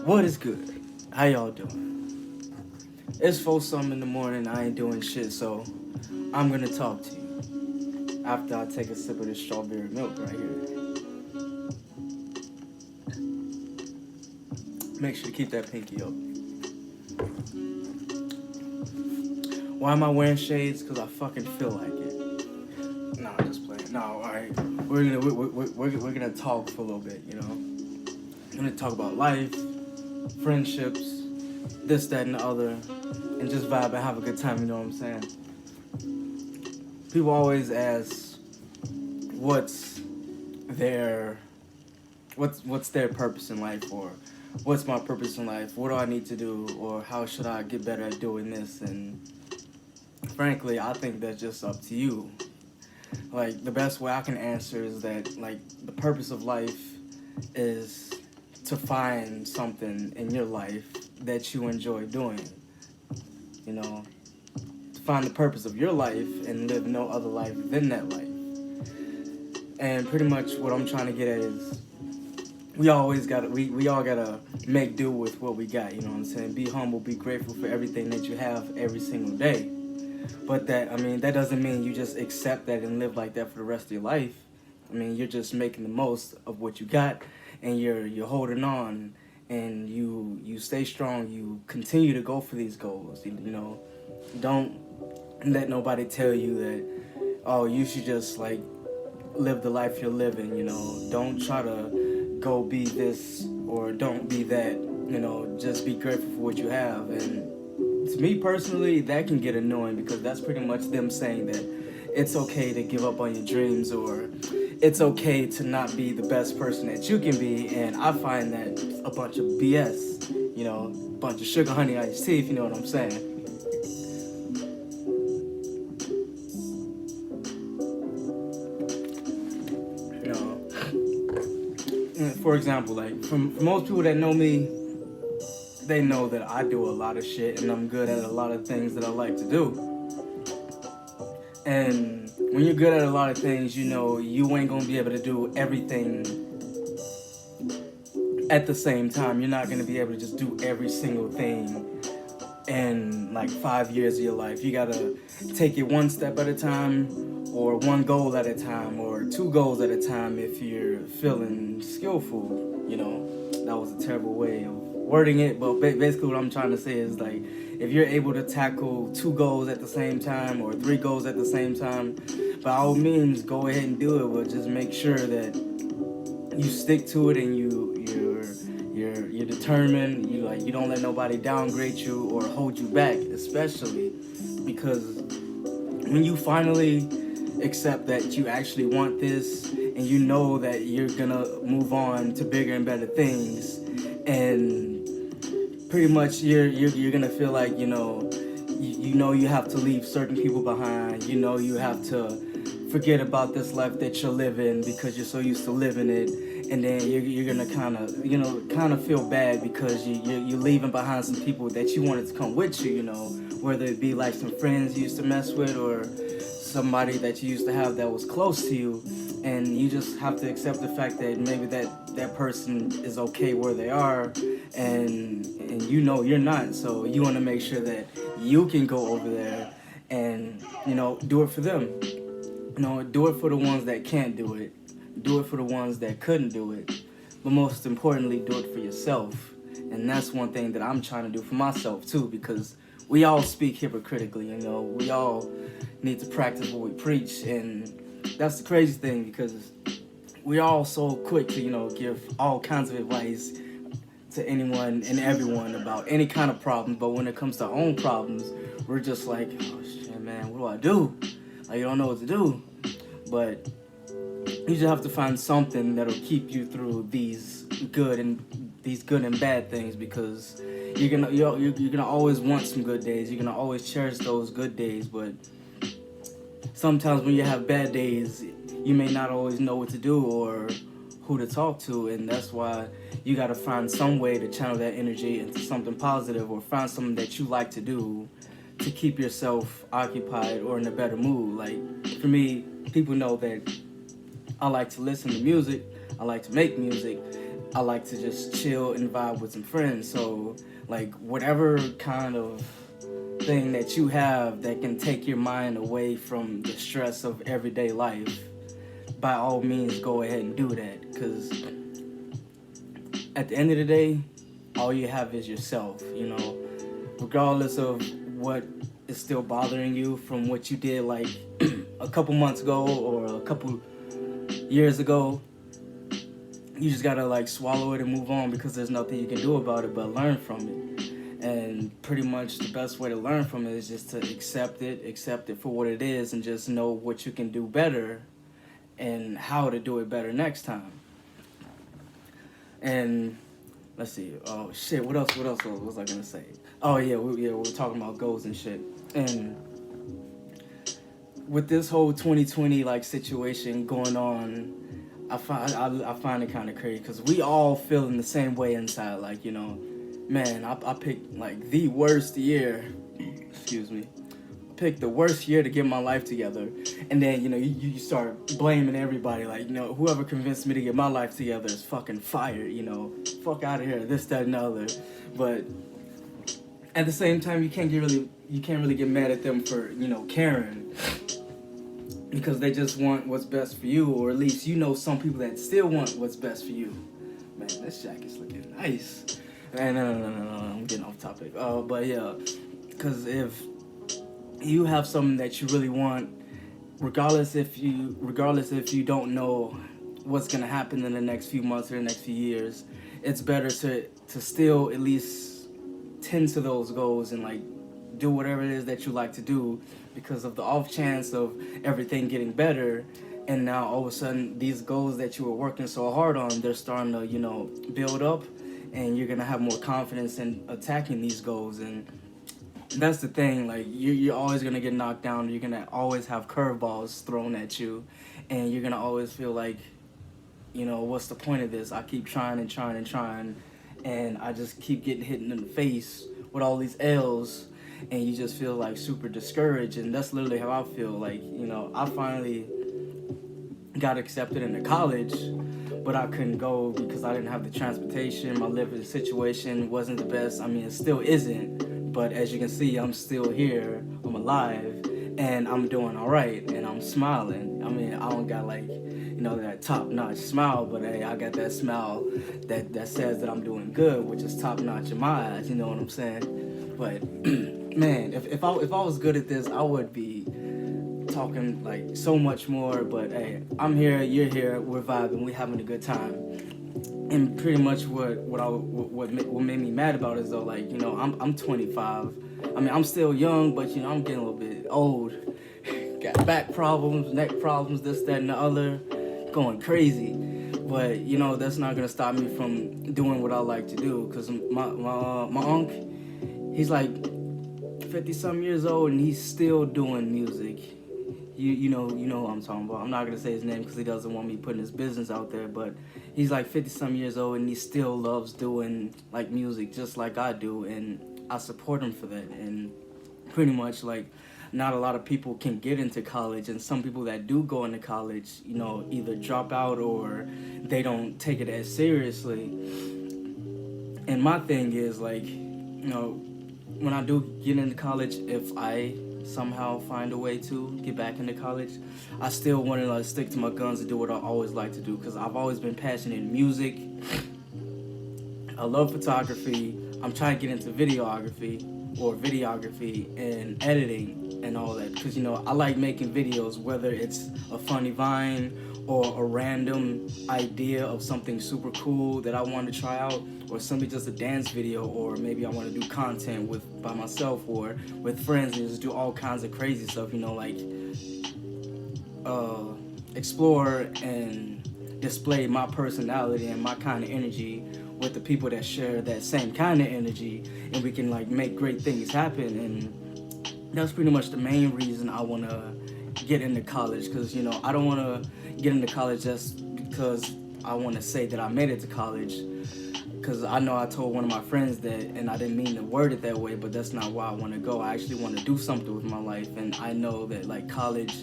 What is good? How y'all doing? It's 4 something in the morning. I ain't doing shit, so I'm gonna talk to you after I take a sip of this strawberry milk right here. Make sure to keep that pinky up. Why am I wearing shades? Cause I fucking feel like it. No, I'm just playing. No, all right. We're gonna talk for a little bit. We're gonna talk about life, friendships, this, that, and the other, and just vibe and have a good time. You know what I'm saying? People always ask, what's their purpose in life, or what's my purpose in life? What do I need to do, or how should I get better at doing this? And frankly, I think that's just up to you. Like, the best way I can answer is that, like, the purpose of life is to find something in your life that you enjoy doing. To find the purpose of your life and live no other life than that life. And pretty much what I'm trying to get at is we all gotta make do with what we got, you know what I'm saying? Be humble, be grateful for everything that you have every single day. But that doesn't mean you just accept that and live like that for the rest of your life. You're just making the most of what you got, and you're holding on, and you stay strong. You continue to go for these goals. Don't let nobody tell you that, oh, you should just like live the life you're living. Don't try to go be this or don't be that. Just be grateful for what you have. And to me personally, that can get annoying because that's pretty much them saying that it's okay to give up on your dreams, or it's okay to not be the best person that you can be. And I find that a bunch of BS, a bunch of sugar honey iced tea, if you know what I'm saying. For example, like for most people that know me, they know that I do a lot of shit and I'm good at a lot of things that I like to do. And when you're good at a lot of things, you ain't gonna be able to do everything at the same time. You're not gonna be able to just do every single thing in like 5 years of your life. You gotta take it one step at a time, or one goal at a time, or 2 goals at a time if you're feeling skillful. That was a terrible way of wording it, but basically what I'm trying to say is, like, if you're able to tackle 2 goals at the same time or 3 goals at the same time, by all means go ahead and do it, but just make sure that you stick to it and you're determined. You don't let nobody downgrade you or hold you back, especially because when you finally accept that you actually want this and you know that you're gonna move on to bigger and better things, and pretty much you're gonna feel like you have to leave certain people behind. You have to forget about this life that you're living because you're so used to living it, and then you're gonna kind of feel bad because you're leaving behind some people that you wanted to come with you. Whether it be like some friends you used to mess with, or somebody that you used to have that was close to you, and you just have to accept the fact that maybe that person is okay where they are, and you're not. So you want to make sure that you can go over there and do it for them. Do it for the ones that can't do it. Do it for the ones that couldn't do it. But most importantly, do it for yourself. And that's one thing that I'm trying to do for myself too, because we all speak hypocritically. We all need to practice what we preach, and that's the crazy thing, because we're all so quick to give all kinds of advice to anyone and everyone about any kind of problem, but when it comes to our own problems, we're just like, oh shit, man, what do I do? Like, you don't know what to do. But you just have to find something that'll keep you through these good and bad things, because you're gonna always want some good days. You're gonna always cherish those good days, but sometimes when you have bad days, you may not always know what to do or who to talk to, and that's why you gotta find some way to channel that energy into something positive, or find something that you like to do to keep yourself occupied or in a better mood. Like, for me, people know that I like to listen to music, I like to make music, I like to just chill and vibe with some friends. So like whatever kind of thing that you have that can take your mind away from the stress of everyday life, by all means go ahead and do that, because at the end of the day, all you have is yourself, regardless of what is still bothering you from what you did like a couple months ago or a couple years ago. You just gotta like swallow it and move on, because there's nothing you can do about it but learn from it. And pretty much the best way to learn from it is just to accept it for what it is, and just know what you can do better and how to do it better next time. And let's see. Oh shit! What else was I gonna say? Oh yeah, we were talking about goals and shit. And with this whole 2020 like situation going on, I find it kind of crazy, because we all feeling the same way inside. Like, man, I picked like the worst year. Excuse me. I picked the worst year to get my life together, and then you start blaming everybody. Like, whoever convinced me to get my life together is fucking fired. Fuck out of here. This, that, and the other. But at the same time, you can't really get mad at them for caring, because they just want what's best for you, or at least some people that still want what's best for you. Man, this jacket's looking nice. Man, no, I'm getting off topic. But yeah, because if you have something that you really want, regardless if you don't know what's gonna happen in the next few months or the next few years, it's better to still at least tend to those goals and like do whatever it is that you like to do, because of the off chance of everything getting better, and now all of a sudden these goals that you were working so hard on, they're starting to build up, and you're gonna have more confidence in attacking these goals. And that's the thing, like you're always gonna get knocked down, you're gonna always have curveballs thrown at you, and you're gonna always feel like, what's the point of this? I keep trying and I just keep getting hit in the face with all these L's, and you just feel like super discouraged. And that's literally how I feel. Like, I finally got accepted into college, but I couldn't go because I didn't have the transportation. My living situation wasn't the best. I mean, it still isn't, but as you can see, I'm still here, I'm alive, and I'm doing all right, and I'm smiling. I mean, I don't got like that top-notch smile, but hey, I got that smile that says that I'm doing good, which is top-notch in my eyes, you know what I'm saying? But man, if I was good at this, I would be talking like so much more. But hey, I'm here, you're here, we're vibing, we're having a good time. And pretty much what made me mad about it is though, like, I'm 25. I mean, I'm still young, but I'm getting a little bit old. Got back problems, neck problems, this, that, and the other, going crazy. But that's not gonna stop me from doing what I like to do, because my uncle, he's like 50-some years old, and he's still doing music. You know who I'm talking about. I'm not gonna say his name because he doesn't want me putting his business out there, but he's like 50-some years old, and he still loves doing like music just like I do, and I support him for that. And pretty much like, not a lot of people can get into college, and some people that do go into college, either drop out or they don't take it as seriously. And my thing is like, when I do get into college, if I somehow find a way to get back into college, I still want to like stick to my guns and do what I always like to do, because I've always been passionate in music. I love photography. I'm trying to get into videography and editing and all that, because I like making videos, whether it's a funny vine or a random idea of something super cool that I want to try out, or simply just a dance video, or maybe I want to do content by myself or with friends and just do all kinds of crazy stuff, like explore and display my personality and my kind of energy with the people that share that same kind of energy, and we can like make great things happen. And that's pretty much the main reason I want to get into college, because I don't want to get into college just because I want to say that I made it to college, because I know I told one of my friends that, and I didn't mean to word it that way, but that's not why I want to go. I actually want to do something with my life, and I know that like college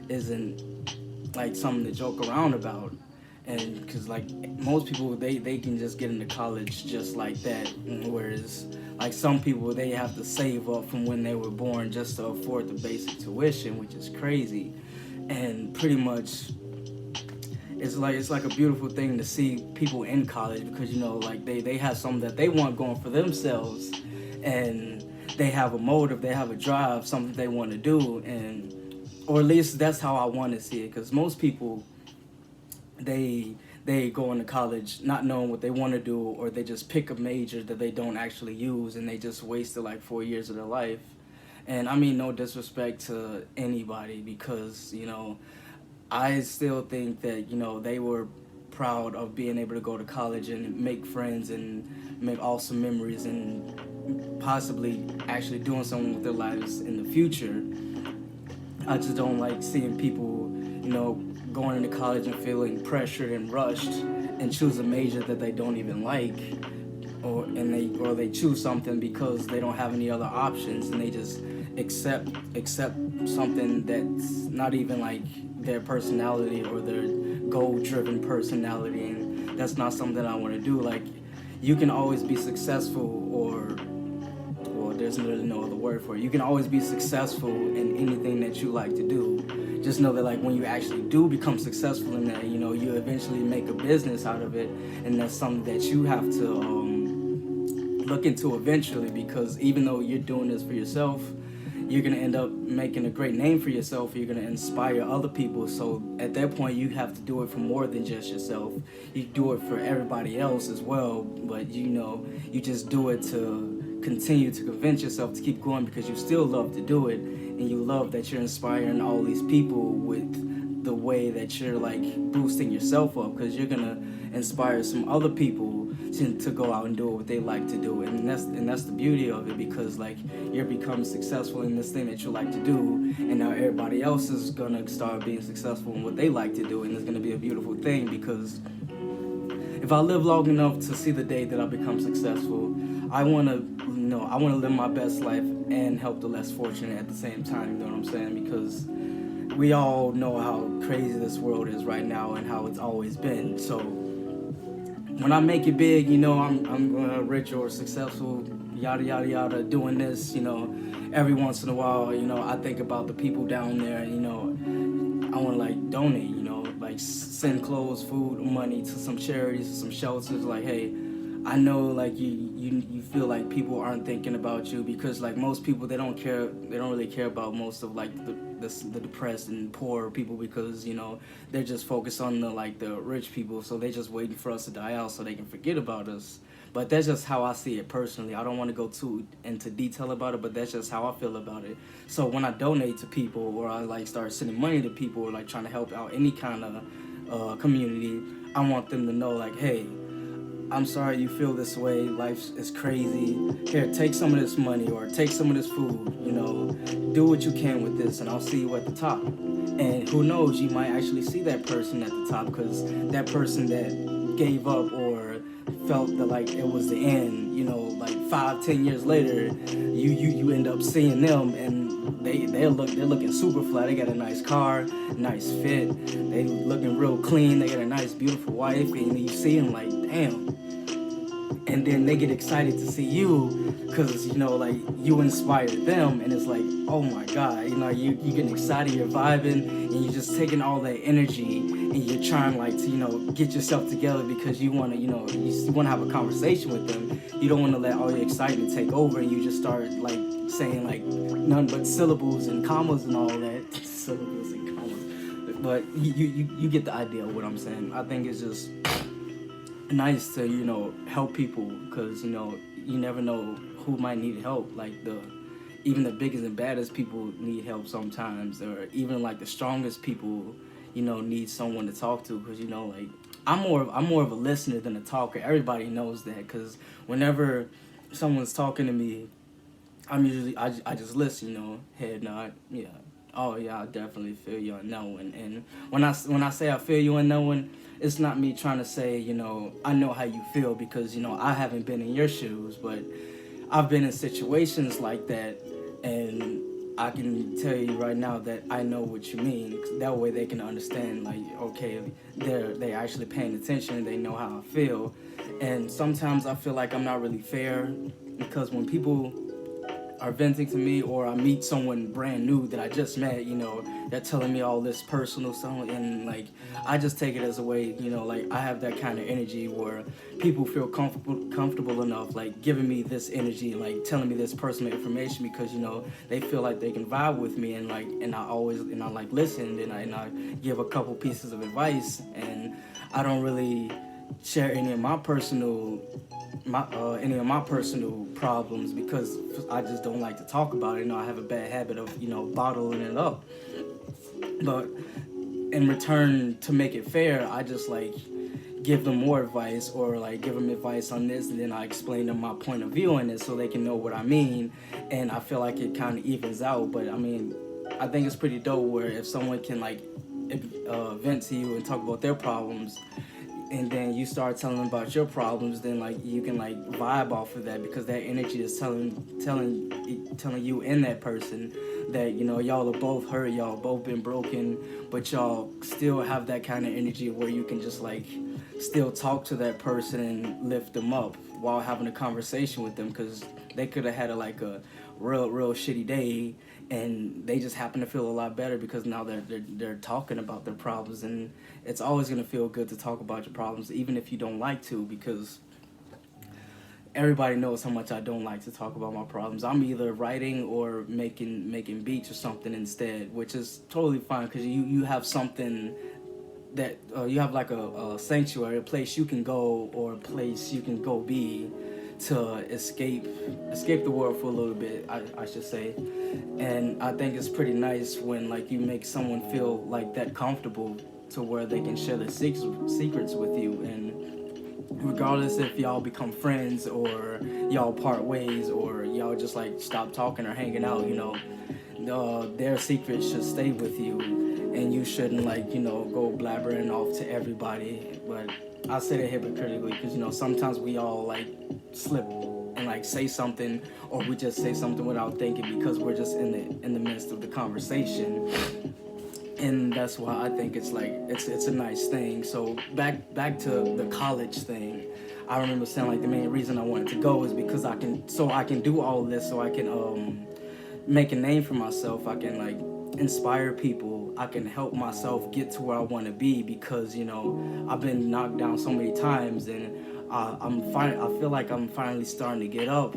isn't like something to joke around about. And because like most people they can just get into college just like that, whereas like some people they have to save up from when they were born just to afford the basic tuition, which is crazy. And pretty much it's like a beautiful thing to see people in college, because like they have something that they want going for themselves, and they have a motive, they have a drive, something they want to do. And or at least that's how I want to see it, because most people they go into college not knowing what they want to do, or they just pick a major that they don't actually use, and they just wasted like 4 years of their life. And I mean, no disrespect to anybody, because I still think that they were proud of being able to go to college and make friends and make awesome memories, and possibly actually doing something with their lives in the future. I just don't like seeing people, going into college and feeling pressured and rushed and choose a major that they don't even like, or they choose something because they don't have any other options, and they just accept something that's not even like their personality or their goal-driven personality. And that's not something that I want to do. Like, you can always be successful, or well, there's really no other word for it. You can always be successful in anything that you like to do. Just know that like when you actually do become successful in that, you eventually make a business out of it, and that's something that you have to look into eventually, because even though you're doing this for yourself, you're going to end up making a great name for yourself. You're going to inspire other people. So at that point, you have to do it for more than just yourself. You do it for everybody else as well. But, you just do it to continue to convince yourself to keep going, because you still love to do it. And you love that you're inspiring all these people with the way that you're like boosting yourself up, because you're going to inspire some other people to go out and do what they like to do. And that's the beauty of it, because like you're becoming successful in this thing that you like to do, and now everybody else is gonna start being successful in what they like to do. And it's gonna be a beautiful thing, because if I live long enough to see the day that I become successful, I want to live my best life and help the less fortunate at the same time. You know what I'm saying? Because we all know how crazy this world is right now and how it's always been. So when I make it big, I'm rich or successful, yada yada yada, doing this, every once in a while, I think about the people down there, and I want to like donate, like send clothes, food, money to some charities, to some shelters. Like, hey, I know like you feel like people aren't thinking about you, because like most people, they don't really care about most of like the depressed and poor people, because they're just focused on the rich people, so they're just waiting for us to die out so they can forget about us. But that's just how I see it personally. I don't want to go too into detail about it, but that's just how I feel about it. So when I donate to people, or I like start sending money to people, or like trying to help out any kind of community, I want them to know like, hey, I'm sorry you feel this way. Life is crazy. Here, take some of this money, or take some of this food. Do what you can with this, and I'll see you at the top. And who knows, you might actually see that person at the top, because that person that gave up or felt that like it was the end, like 5-10 years later, you end up seeing them, and they're looking super fly. They got a nice car, nice fit. They looking real clean. They got a nice, beautiful wife, and you see them like, damn. And then they get excited to see you, because like you inspired them, and it's like, oh my god, you getting excited, you're vibing, and you're just taking all that energy, and you're trying like to get yourself together, because you want to you want to have a conversation with them. You don't want to let all your excitement take over, and you just start like saying like none but syllables and commas and all that. Syllables and commas, but you get the idea of what I'm saying. I think it's just nice to help people, because you never know who might need help. Like even the biggest and baddest people need help sometimes, or even like the strongest people need someone to talk to, because like I'm more of a listener than a talker. Everybody knows that, because whenever someone's talking to me, I just listen, head nod, yeah, oh yeah, I definitely feel you on that one. And when I say I feel you on that one, it's not me trying to say, I know how you feel, because, I haven't been in your shoes, but I've been in situations like that, and I can tell you right now that I know what you mean. That way they can understand, like, okay, they actually paying attention. They know how I feel. And sometimes I feel like I'm not really fair, because when people are venting to me, or I meet someone brand new that I just met, they're telling me all this personal stuff, and like I just take it as a way, like I have that kind of energy where people feel comfortable enough, like giving me this energy, like telling me this personal information, because they feel like they can vibe with me, and I like listen, and I give a couple pieces of advice, and I don't really share any of my personal problems, because I just don't like to talk about it. I have a bad habit of bottling it up. But in return, to make it fair, I just like give them more advice, or like give them advice on this, and then I explain them my point of view on it so they can know what I mean, and I feel like it kind of evens out. But I mean, I think it's pretty dope where if someone can like vent to you and talk about their problems, and then you start telling them about your problems, then like you can like vibe off of that, because that energy is telling you and that person that y'all are both hurt, y'all both been broken, but y'all still have that kind of energy where you can just like still talk to that person and lift them up while having a conversation with them, because they could have had a real shitty day, and they just happen to feel a lot better because now they're talking about their problems. And it's always going to feel good to talk about your problems, even if you don't like to, because everybody knows how much I don't like to talk about my problems. I'm either writing or making beats or something instead, which is totally fine, because you have something that you have like a sanctuary, a place you can go, or a place you can go be, to escape the world for a little bit, I should say. And I think it's pretty nice when like you make someone feel like that comfortable to where they can share their secrets with you. And regardless if y'all become friends, or y'all part ways, or y'all just like stop talking or hanging out, their secrets should stay with you, and you shouldn't like go blabbering off to everybody. But I say that hypocritically, because sometimes we all like slip and like say something, or we just say something without thinking, because we're just in the midst of the conversation. And that's why I think it's like it's a nice thing. So back to the college thing, I remember saying like the main reason I wanted to go is because I can do all this, so I can make a name for myself. I can like inspire people. I can help myself get to where I want to be, because I've been knocked down so many times, and I feel like I'm finally starting to get up,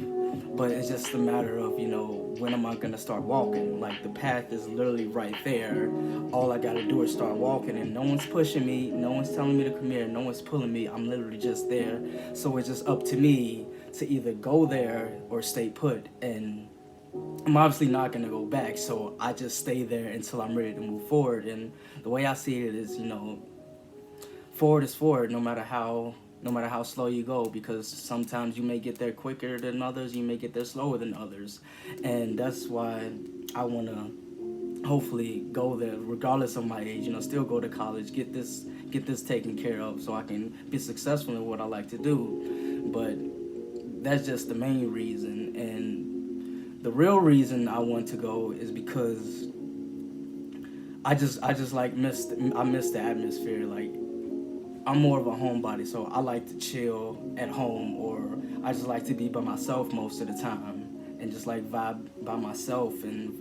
but it's just a matter of when am I gonna start walking. Like the path is literally right there. All I gotta do is start walking, and no one's pushing me, no one's telling me to come here, no one's pulling me. I'm literally just there. So it's just up to me to either go there or stay put, and I'm obviously not going to go back, so I just stay there until I'm ready to move forward. And the way I see it is, forward is forward, no matter how slow you go, because sometimes you may get there quicker than others, you may get there slower than others. And that's why I want to hopefully go there regardless of my age, still go to college, get this taken care of, so I can be successful in what I like to do. But that's just the main reason. And the real reason I want to go is because I just like miss the atmosphere. Like I'm more of a homebody, so I like to chill at home, or I just like to be by myself most of the time and just like vibe by myself and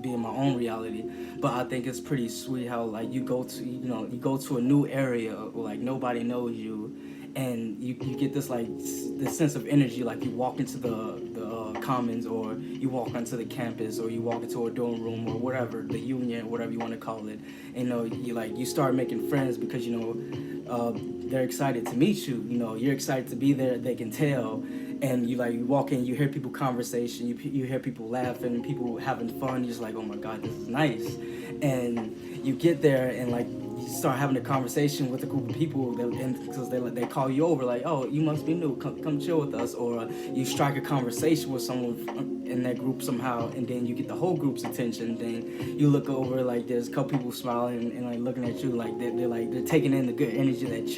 be in my own reality. But I think it's pretty sweet how like you go to a new area where like nobody knows you, and you get this sense of energy, like you walk into the commons, or you walk onto the campus, or you walk into a dorm room, or whatever, the union, whatever you want to call it. And you start making friends, because they're excited to meet you. You're excited to be there, they can tell. And you walk in, you hear people conversation, you hear people laughing, people having fun. You're just like, oh my god, this is nice. And you get there, and like you start having a conversation with a group of people, because they call you over, like, oh, you must be new, come chill with us. Or you strike a conversation with someone in that group somehow, and then you get the whole group's attention. Then you look over, like there's a couple people smiling and like looking at you, like they're taking in the good energy that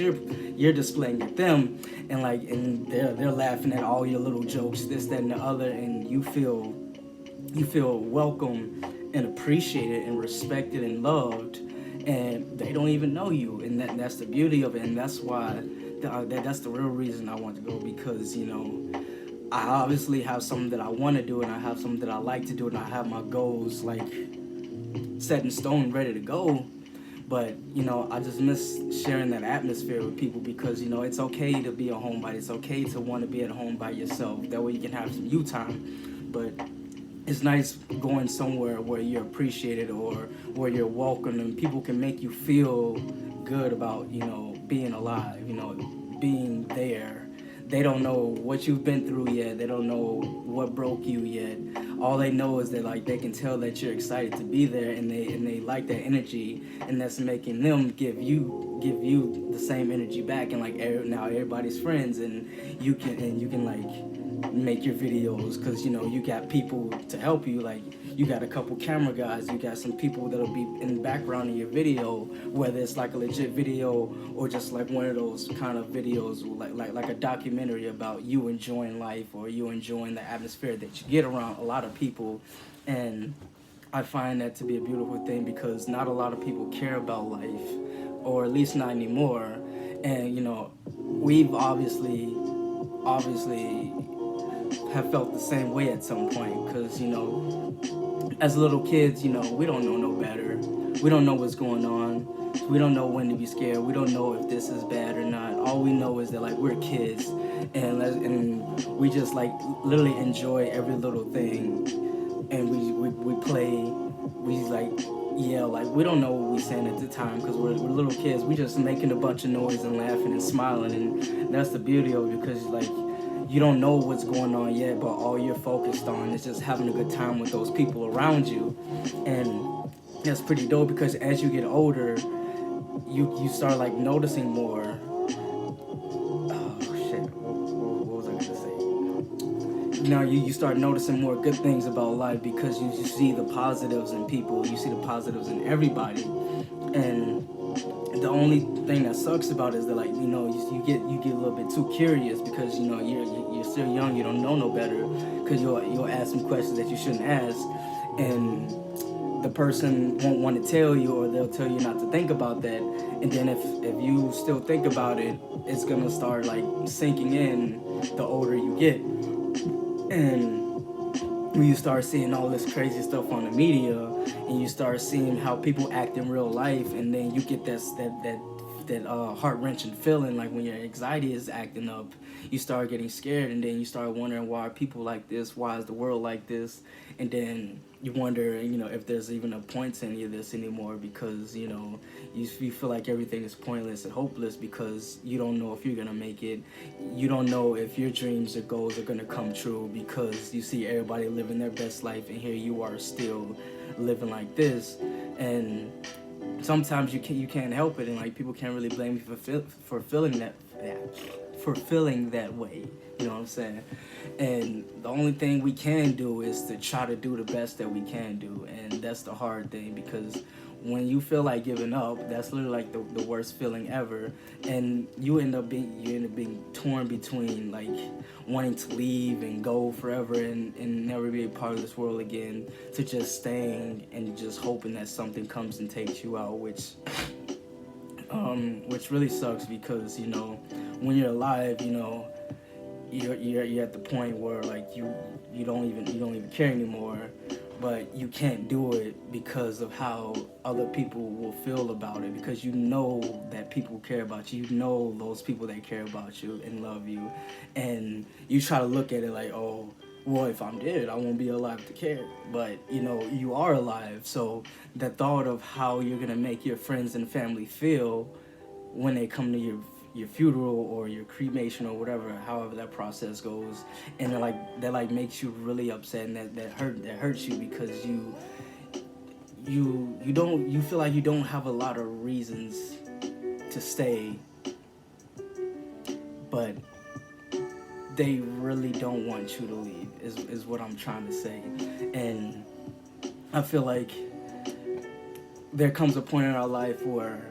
you're displaying at them, and they're laughing at all your little jokes, this, that, and the other, and you feel you feel welcome and appreciated and respected and loved, and they don't even know you, and that's the beauty of it. And that's why that's the real reason I want to go, because I obviously have something that I want to do, and I have something that I like to do, and I have my goals like set in stone, ready to go. But I just miss sharing that atmosphere with people, because it's okay to be a homebody. It's okay to want to be at home by yourself. That way you can have some you time. But it's nice going somewhere where you're appreciated, or where you're welcome, and people can make you feel good about being alive, being there. They don't know what you've been through yet. They don't know what broke you yet. All they know is that like they can tell that you're excited to be there, and they like that energy, and that's making them give you the same energy back. And like now everybody's friends, and you can like make your videos, because you got people to help you. Like you got a couple camera guys, you got some people that'll be in the background of your video, whether it's like a legit video or just like one of those kind of videos like a documentary about you enjoying life, or you enjoying the atmosphere that you get around a lot of people. And I find that to be a beautiful thing, because not a lot of people care about life, or at least not anymore. And we've obviously have felt the same way at some point, because as little kids, we don't know no better. We don't know what's going on. We don't know when to be scared. We don't know if this is bad or not. All we know is that like we're kids, and we just like literally enjoy every little thing, and we play. We like yell, like we don't know what we're saying at the time, because we're little kids. We just making a bunch of noise and laughing and smiling, and that's the beauty of it, because like you don't know what's going on yet, but all you're focused on is just having a good time with those people around you. And that's pretty dope, because as you get older, you start like noticing more. Oh shit, what was I gonna say? Now you start noticing more good things about life, because you see the positives in people, you see the positives in everybody. And the only thing that sucks about it is that like you get a little bit too curious, because you're still young, you don't know no better, because you'll ask some questions that you shouldn't ask, and the person won't want to tell you, or they'll tell you not to think about that. And then if you still think about it, it's gonna start like sinking in the older you get. And when you start seeing all this crazy stuff on the media, and you start seeing how people act in real life, and then you get that heart-wrenching feeling, like when your anxiety is acting up, you start getting scared, and then you start wondering, why are people like this? Why is the world like this? And then you wonder, if there's even a point to any of this anymore, because you feel like everything is pointless and hopeless, because you don't know if you're gonna make it. You don't know if your dreams or goals are gonna come true, because you see everybody living their best life, and here you are still living like this. And sometimes you can't help it, and like people can't really blame you for feeling that way. You know what I'm saying? And the only thing we can do is to try to do the best that we can do, and that's the hard thing, because when you feel like giving up, that's literally like the worst feeling ever, and you end up being torn between like wanting to leave and go forever and never be a part of this world again, to just staying and just hoping that something comes and takes you out, which really sucks, because when you're alive, you're at the point where like you don't even care anymore, but you can't do it because of how other people will feel about it, because that people care about you, those people that care about you and love you, and you try to look at it like, oh, well, if I'm dead, I won't be alive to care. But you are alive, so the thought of how you're gonna make your friends and family feel when they come to your funeral or your cremation or whatever, however that process goes, and that makes you really upset, and that hurts you, because you feel like you don't have a lot of reasons to stay, but they really don't want you to leave, is what I'm trying to say. And I feel like there comes a point in our life where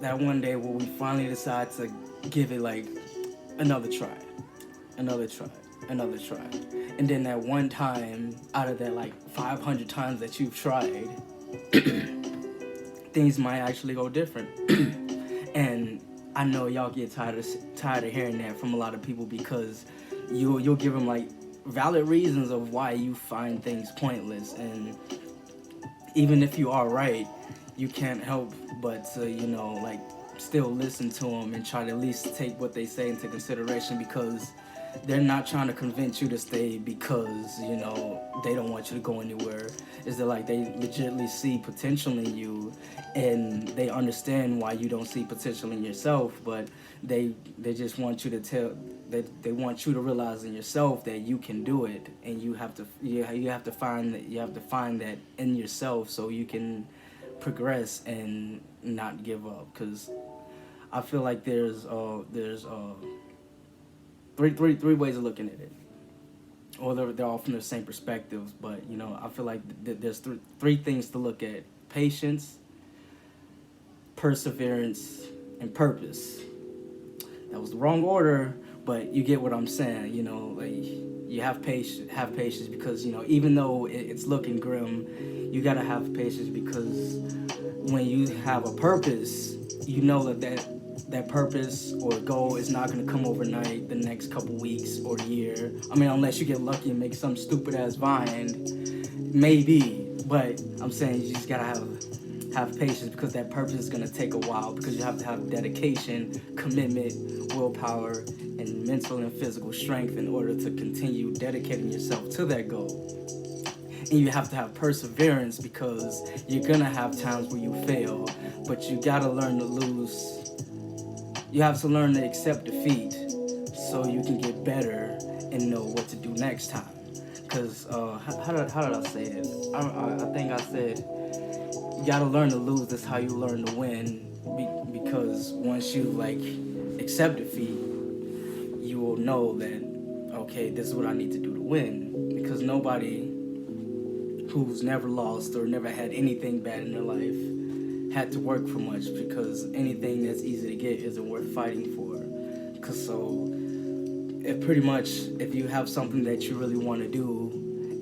that one day where we finally decide to give it like another try. another try. And then that one time out of that like 500 times that you've tried, things might actually go different. And I know y'all get tired of hearing that from a lot of people, because you'll give them like valid reasons of why you find things pointless. And even if you are right, you can't help but to, like, still listen to them and try to at least take what they say into consideration, because they're not trying to convince you to stay because, they don't want you to go anywhere. Is that like they legitimately see potential in you, and they understand why you don't see potential in yourself, but they just want you to they want you to realize in yourself that you can do it, and you have to find that in yourself so you can progress and not give up. Because I feel like there's three ways of looking at it, or they're all from the same perspectives. But I feel like there's three things to look at: patience, perseverance, and purpose. That was the wrong order, but you get what I'm saying. Like, you have patience because even though it's looking grim, you gotta have patience, because when you have a purpose, that purpose or goal is not going to come overnight, the next couple weeks or year. I mean, unless you get lucky and make some stupid ass vine, maybe. But I'm saying you just gotta have patience, because that purpose is going to take a while, because you have to have dedication, commitment, willpower, and mental and physical strength in order to continue dedicating yourself to that goal. And you have to have perseverance, because you're going to have times where you fail, but you got to learn to lose. You have to learn to accept defeat so you can get better and know what to do next time. Because how did I say it? I think I said, you gotta learn to lose. That's how you learn to win. Because once you accept defeat, you will know that, okay, this is what I need to do to win. Because nobody who's never lost or never had anything bad in their life had to work for much, because anything that's easy to get isn't worth fighting for. If you have something that you really want to do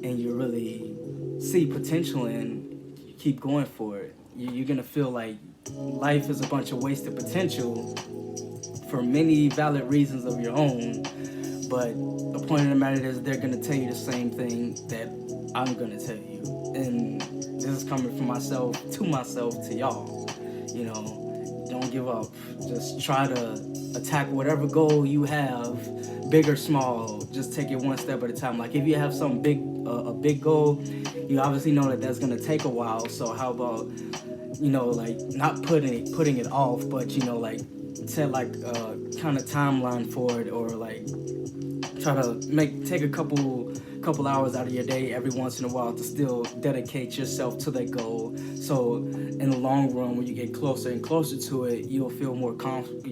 and you really see potential in, you keep going for it. You're gonna feel like life is a bunch of wasted potential for many valid reasons of your own, but the point of the matter is they're gonna tell you the same thing that I'm gonna tell you. And this is coming from myself to y'all. Don't give up. Just try to attack whatever goal you have, big or small. Just take it one step at a time. Like, if you have some a big goal, you obviously know that that's gonna take a while. So how about, not putting it off, but set kind of timeline for it, or try to take a couple hours out of your day every once in a while to still dedicate yourself to that goal. So in the long run, when you get closer and closer to it, you'll feel more confident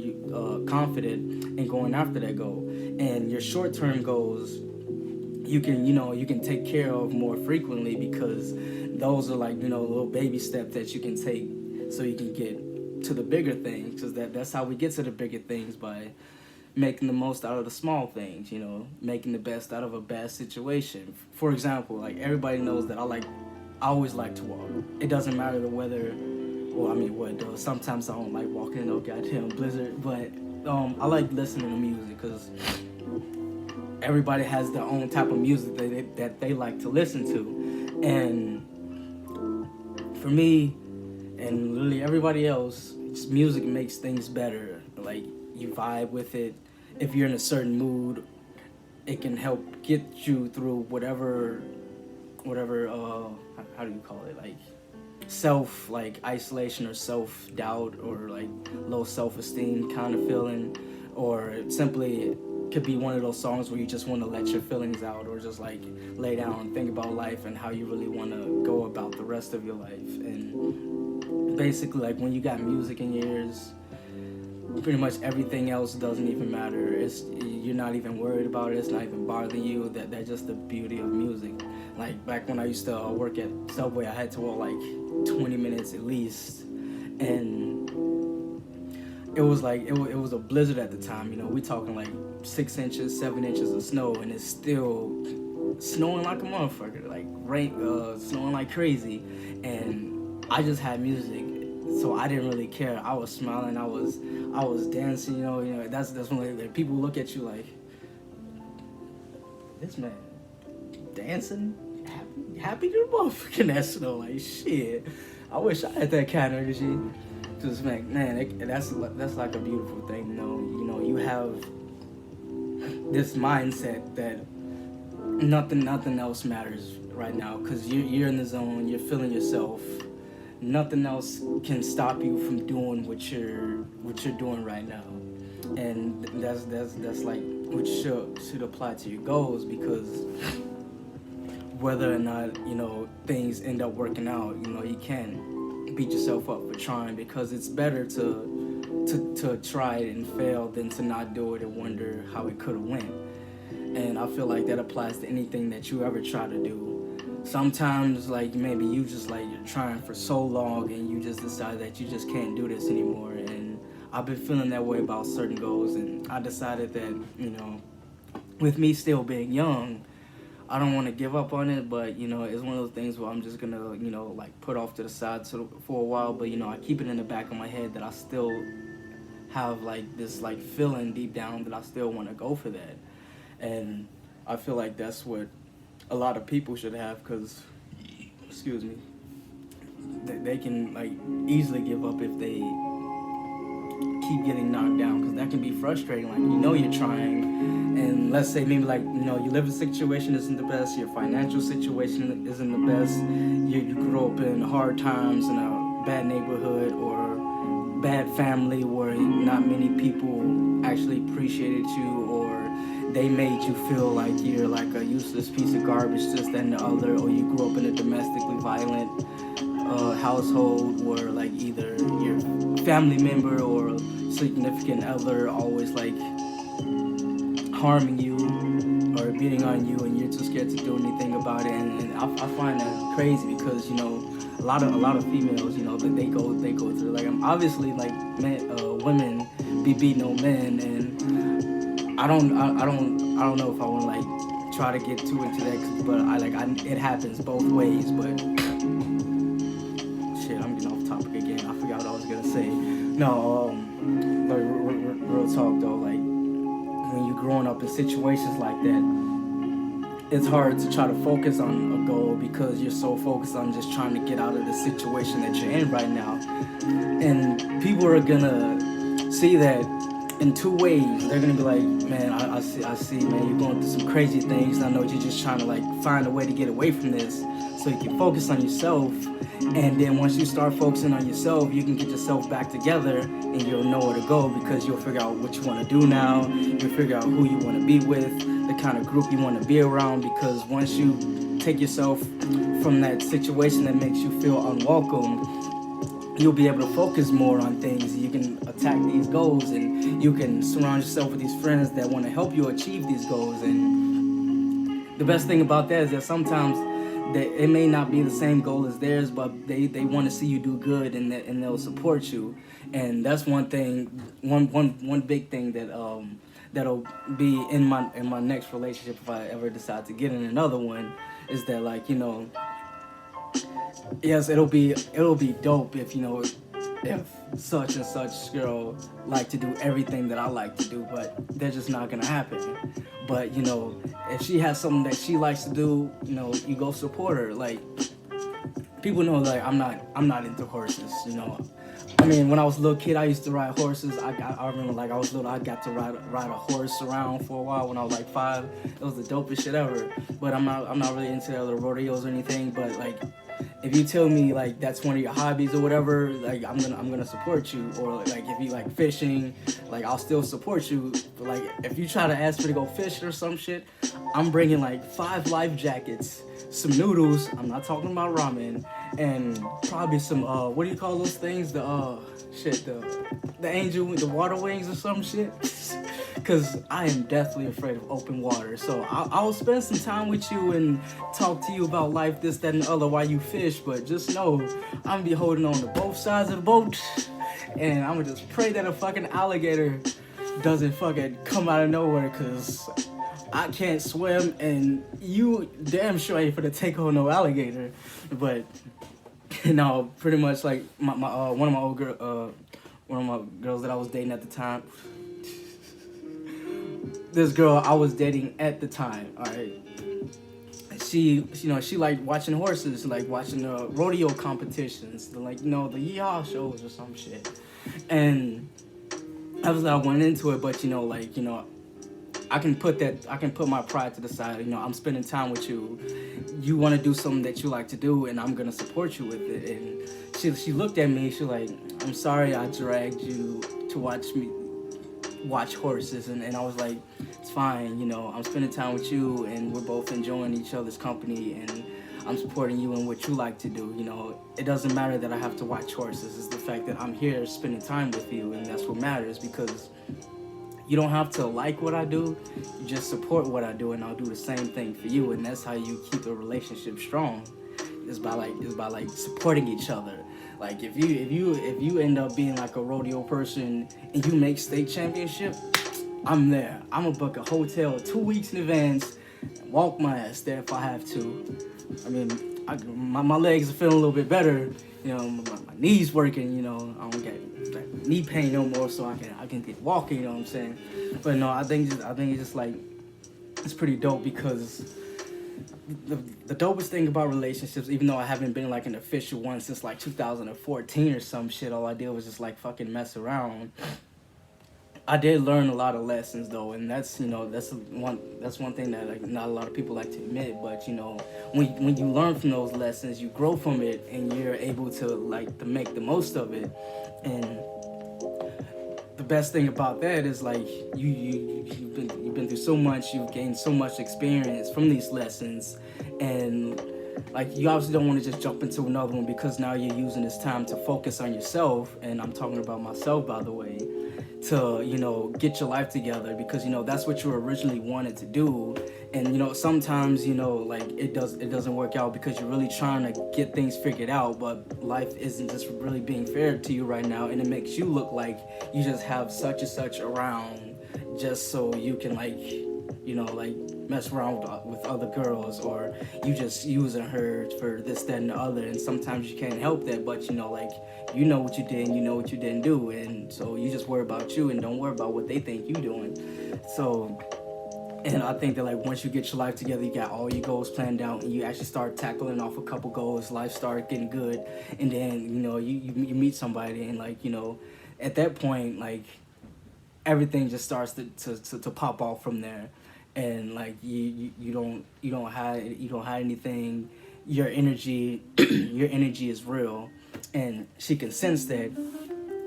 in going after that goal. And your short-term goals, you can take care of more frequently, because those are little baby steps that you can take so you can get to the bigger things. Because that's how we get to the bigger things, by making the most out of the small things, making the best out of a bad situation. For example, everybody knows that I always like to walk. It doesn't matter the weather, sometimes I don't like walking in no goddamn blizzard, but I like listening to music, because everybody has their own type of music that they like to listen to. And for me, and literally everybody else, just music makes things better. You vibe with it. If you're in a certain mood, it can help get you through whatever how do you call it, self isolation or self-doubt, or low self-esteem kind of feeling. Or simply, it could be one of those songs where you just want to let your feelings out, or just lay down and think about life and how you really want to go about the rest of your life. And basically, when you got music in your ears, pretty much everything else doesn't even matter. You're not even worried about it. It's not even bothering you. That's just the beauty of music. Back when I used to work at Subway, I had to walk 20 minutes at least, and it was like it was a blizzard at the time. You know, we talking like 6 inches, 7 inches of snow, and it's still snowing like a motherfucker, like rain, snowing like crazy. And I just had music, so I didn't really care. I was smiling, I was dancing. You know, that's when like, people look at you like, this man dancing, happy to the motherfucking that snow. Like shit, I wish I had that kind of energy. Just man, that's like a beautiful thing. You know, you have this mindset that nothing else matters right now, because you're in the zone, you're feeling yourself. Nothing else can stop you from doing what you're doing right now, and that's like what should apply to your goals, because whether or not things end up working out, you can't beat yourself up for trying, because it's better to try it and fail than to not do it and wonder how it could have went. And I feel like that applies to anything that you ever try to do. Sometimes like maybe you just like you're trying for so long and you just decide that you just can't do this anymore. And I've been feeling that way about certain goals, and I decided that with me still being young, I don't want to give up on it, but it's one of those things where I'm just gonna like put off to the side for a while. But I keep it in the back of my head that I still have like this like feeling deep down that I still want to go for that. And I feel like that's what a lot of people should have, because they can like easily give up if they keep getting knocked down, because that can be frustrating. Like you're trying, and let's say maybe like your living situation isn't the best, your financial situation isn't the best, you grew up in hard times in a bad neighborhood or bad family where not many people actually appreciated you, or they made you feel like you're like a useless piece of garbage, this, that, and the other, or you grew up in a domestically violent household where like either your family member or significant other always like harming you or beating on you, and you're too scared to do anything about it. And I find that crazy, because a lot of females, that they go through, like obviously like women be beating on men, and I don't know if I want to like try to get too into that, but it happens both ways. But shit, I'm getting off topic again. I forgot what I was gonna say. No, like real talk though, like when you're growing up in situations like that, it's hard to try to focus on a goal because you're so focused on just trying to get out of the situation that you're in right now. And people are gonna see that in two ways. They're gonna be like, man, I see, man, you're going through some crazy things, and I know you're just trying to like find a way to get away from this so you can focus on yourself. And then once you start focusing on yourself, you can get yourself back together, and you'll know where to go, because you'll figure out what you want to do now. You'll figure out who you want to be with, the kind of group you want to be around, because once you take yourself from that situation that makes you feel unwelcome, you'll be able to focus more on things. You can attack these goals, and you can surround yourself with these friends that want to help you achieve these goals. And the best thing about that is that sometimes it may not be the same goal as theirs, but they want to see you do good, and they'll support you. And that's one thing, one big thing that that'll be in my next relationship if I ever decide to get in another one, is that like yes, it'll be dope if such and such girl like to do everything that I like to do, but they're just not gonna happen. But if she has something that she likes to do, you go support her. Like people know, like I'm not into horses. I mean, when I was a little kid, I used to ride horses. I remember, like I was little, I got to ride a horse around for a while when I was like 5. It was the dopest shit ever. But I'm not really into other rodeos or anything. But like, if you tell me like that's one of your hobbies or whatever, like I'm gonna support you. Or like if you like fishing, like I'll still support you. But like if you try to ask me to go fishing or some shit, I'm bringing like 5 life jackets, some noodles. I'm not talking about ramen. And probably some what do you call those things? The angel with the water wings or some shit. Cause I am deathly afraid of open water. So I'll spend some time with you and talk to you about life, this, that, and the other while you fish. But just know I'm gonna be holding on to both sides of the boat, And I'm gonna just pray that a fucking alligator doesn't fucking come out of nowhere, cause I can't swim and you damn sure ain't finna take on no alligator. But pretty much like one of my girls that I was dating at the time. This girl I was dating at the time, all right. She liked watching horses, like watching rodeo competitions, the yeehaw shows or some shit. And I went into it, but I can put my pride to the side. I'm spending time with you. You want to do something that you like to do, and I'm gonna support you with it. And she looked at me. She like, I'm sorry I dragged you to watch horses, and I was like, it's fine. I'm spending time with you, and we're both enjoying each other's company, and I'm supporting you in what you like to do. It doesn't matter that I have to watch horses. It's the fact that I'm here spending time with you, and that's what matters, because you don't have to like what I do. You just support what I do, and I'll do the same thing for you. And that's how you keep a relationship strong. It's by supporting each other. Like if you end up being like a rodeo person and you make state championship, I'm there. I'm gonna book a hotel 2 weeks in advance, walk my ass there if I have to. I mean, my legs are feeling a little bit better. My knees working. I don't get knee pain no more, so I can get walking. You know what I'm saying? But no, I think it's just like, it's pretty dope, because the dopest thing about relationships, even though I haven't been like an official one since like 2014 or some shit, all I did was just like fucking mess around. I did learn a lot of lessons though, and that's one thing that like not a lot of people like to admit. But when you learn from those lessons, you grow from it, and you're able to make the most of it. And the best thing about that is like you've been through so much, you've gained so much experience from these lessons, and like you obviously don't want to just jump into another one, because now you're using this time to focus on yourself. And I'm talking about myself, by the way, to get your life together, because that's what you originally wanted to do. And sometimes it doesn't work out because you're really trying to get things figured out, but life isn't just really being fair to you right now, and it makes you look like you just have such and such around just so you can mess around with other girls, or you just using her for this, that, and the other. And sometimes you can't help that, but what you did and you know what you didn't do, and so you just worry about you and don't worry about what they think you doing. So, and I think that once you get your life together, you got all your goals planned out, and you actually start tackling off a couple goals, life start getting good, and then you meet somebody, and at that point everything just starts to pop off from there. And you don't hide anything. Your energy is real, and she can sense that.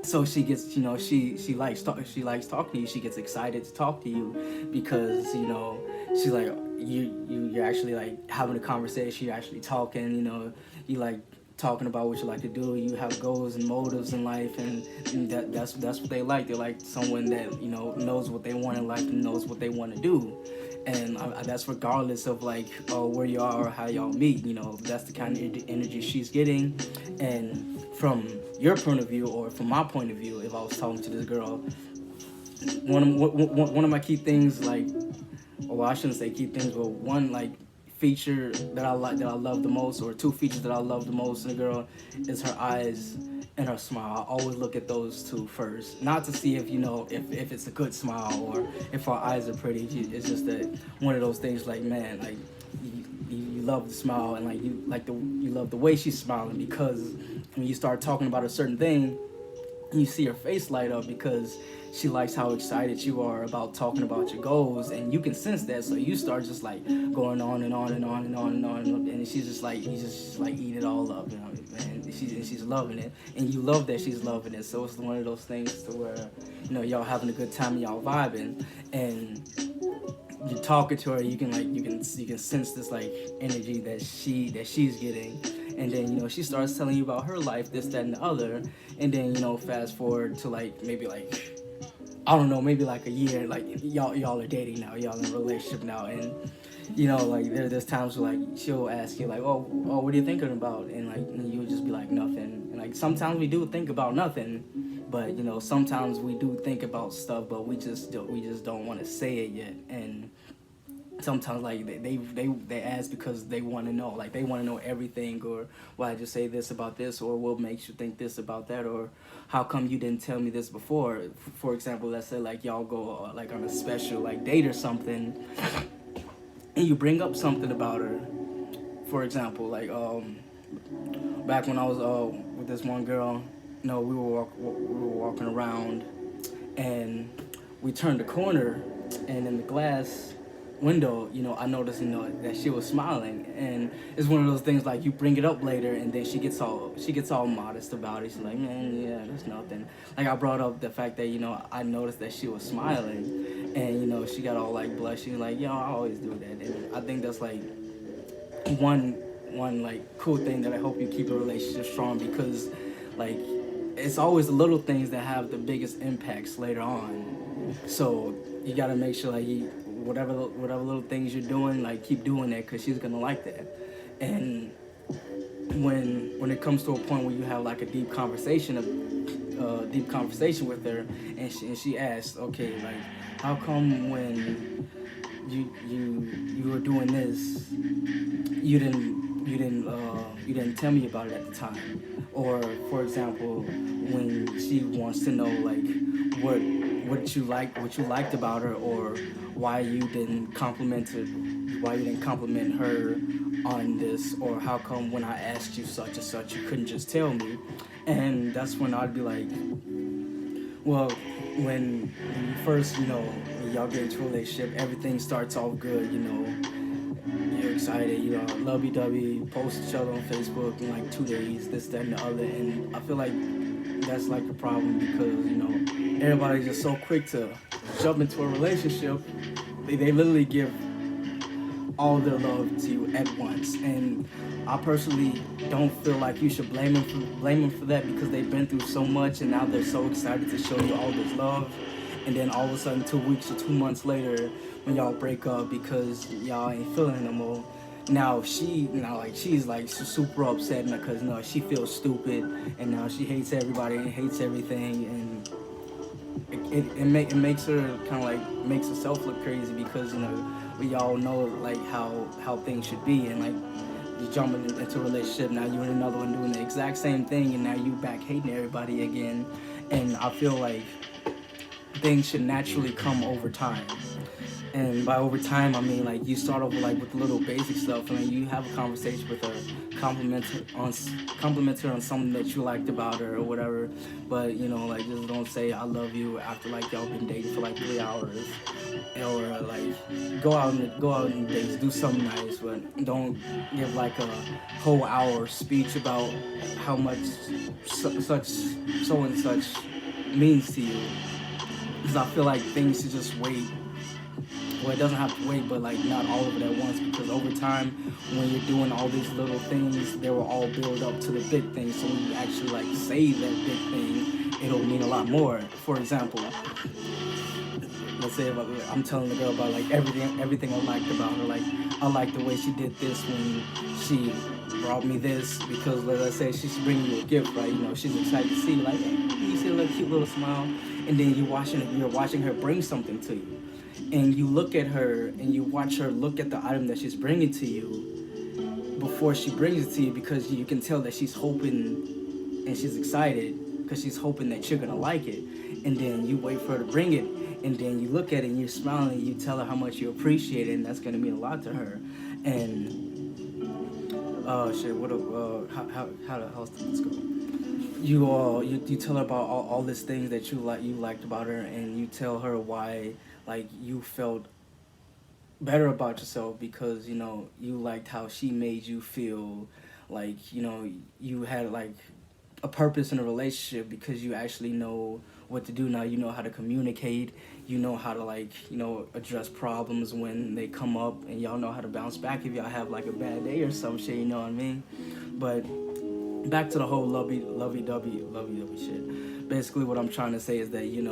So she gets she likes talking to you. She gets excited to talk to you, because she's like you're actually having a conversation. You're actually talking. You like talking about what you like to do. You have goals and motives in life, and that's what they like. They like someone that knows what they want in life and knows what they want to do. And that's regardless of where you are or how y'all meet. That's the kind of energy she's getting. And from your point of view, or from my point of view, if I was talking to this girl, one of my key things, or I shouldn't say key things, but one feature that I love the most, or two features that I love the most in a girl, is her eyes and her smile. I always look at those two first, not to see if if it's a good smile or if her eyes are pretty. It's just that one of those things, you love the smile, and you love the way she's smiling, because when you start talking about a certain thing, you see her face light up, because she likes how excited you are about talking about your goals, and you can sense that. So you start just going on and on and on and on and on, and she's just you just eat it all up, and she's loving it, and you love that she's loving it. So it's one of those things to where y'all having a good time and y'all vibing, and you're talking to her. You can sense this energy that she's getting. And then she starts telling you about her life, this, that, and the other. And then fast forward to maybe I don't know, maybe a year, y'all are dating now, y'all in a relationship now, and there's times where she'll ask you oh, what are you thinking about, and you'll just be nothing. And sometimes we do think about nothing, But sometimes we do think about stuff, but we just don't want to say it yet. And sometimes like they ask because they want to know, like they want to know everything, or why did you say this about this, or what makes you think this about that, or how come you didn't tell me this before. For example, let's say like y'all go like on a special like date or something, and you bring up something about her. For example, like back when I was with this one girl, we were walking around, and we turned the corner, and in the glass window, I noticed, that she was smiling, and it's one of those things like you bring it up later, and then she gets all modest about it. She's like, man, yeah, that's nothing. Like I brought up the fact that I noticed that she was smiling, and she got all like blushing, like I always do that, and I think that's like one like cool thing that I hope you keep a relationship strong, because like it's always the little things that have the biggest impacts later on. So you gotta make sure like whatever little things you're doing, like keep doing that, because she's gonna like that. And when it comes to a point where you have like a deep conversation with her, and she asks, okay, like how come when you were doing this, you didn't tell me about it at the time. Or for example, when she wants to know like what you liked about her, or why you didn't compliment her on this, or how come when I asked you such and such you couldn't just tell me. And that's when I'd be like, well, when you first, when y'all get into a relationship, everything starts off good, you're excited, lovey-dovey, post each other on Facebook in like 2 days, this, that, and the other. And I feel like that's like the problem, because, everybody's just so quick to jump into a relationship. They literally give all their love to you at once. And I personally don't feel like you should blame them for that, because they've been through so much, and now they're so excited to show you all this love. And then all of a sudden 2 weeks or 2 months later, when y'all break up because y'all ain't feeling no more, now she's like super upset because she feels stupid, and now she hates everybody and hates everything, and it makes her kind of like makes herself look crazy, because we all know like how things should be. And like you jump into a relationship, now you're in another one doing the exact same thing, and now you back hating everybody again. And I feel like things should naturally come over time. And by over time, I mean like you start off like with the little basic stuff, and then you have a conversation with her, compliment her on something that you liked about her or whatever. But like just don't say I love you after like y'all been dating for like 3 hours, or like go out and date, do something nice, but don't give like a whole hour speech about how much so and such means to you. Because I feel like things should just wait. Well, it doesn't have to wait, but like not all of it at once, because over time, when you're doing all these little things, they will all build up to the big thing. So when you actually like say that big thing, it'll mean a lot more. For example, let's say I'm telling the girl about like everything I liked about her. Like I like the way she did this when she brought me this, because let's say she's bringing you a gift, right? She's excited to see, like, hey, you see a little cute little smile, and then you're watching her bring something to you. And you look at her and you watch her look at the item that she's bringing to you before she brings it to you, because you can tell that she's hoping and she's excited because she's hoping that you're gonna like it. And then you wait for her to bring it, and then you look at it and you're smiling, and you tell her how much you appreciate it, and that's gonna mean a lot to her. And how's this go? You tell her about all these things that you liked about her, and you tell her why like you felt better about yourself, because you liked how she made you feel, like you had like a purpose in a relationship, because you actually know what to do now. You know how to communicate, you know how to like address problems when they come up, and y'all know how to bounce back if y'all have like a bad day or some shit, you know what I mean? But back to the whole lovey-dovey shit. Basically what I'm trying to say is that you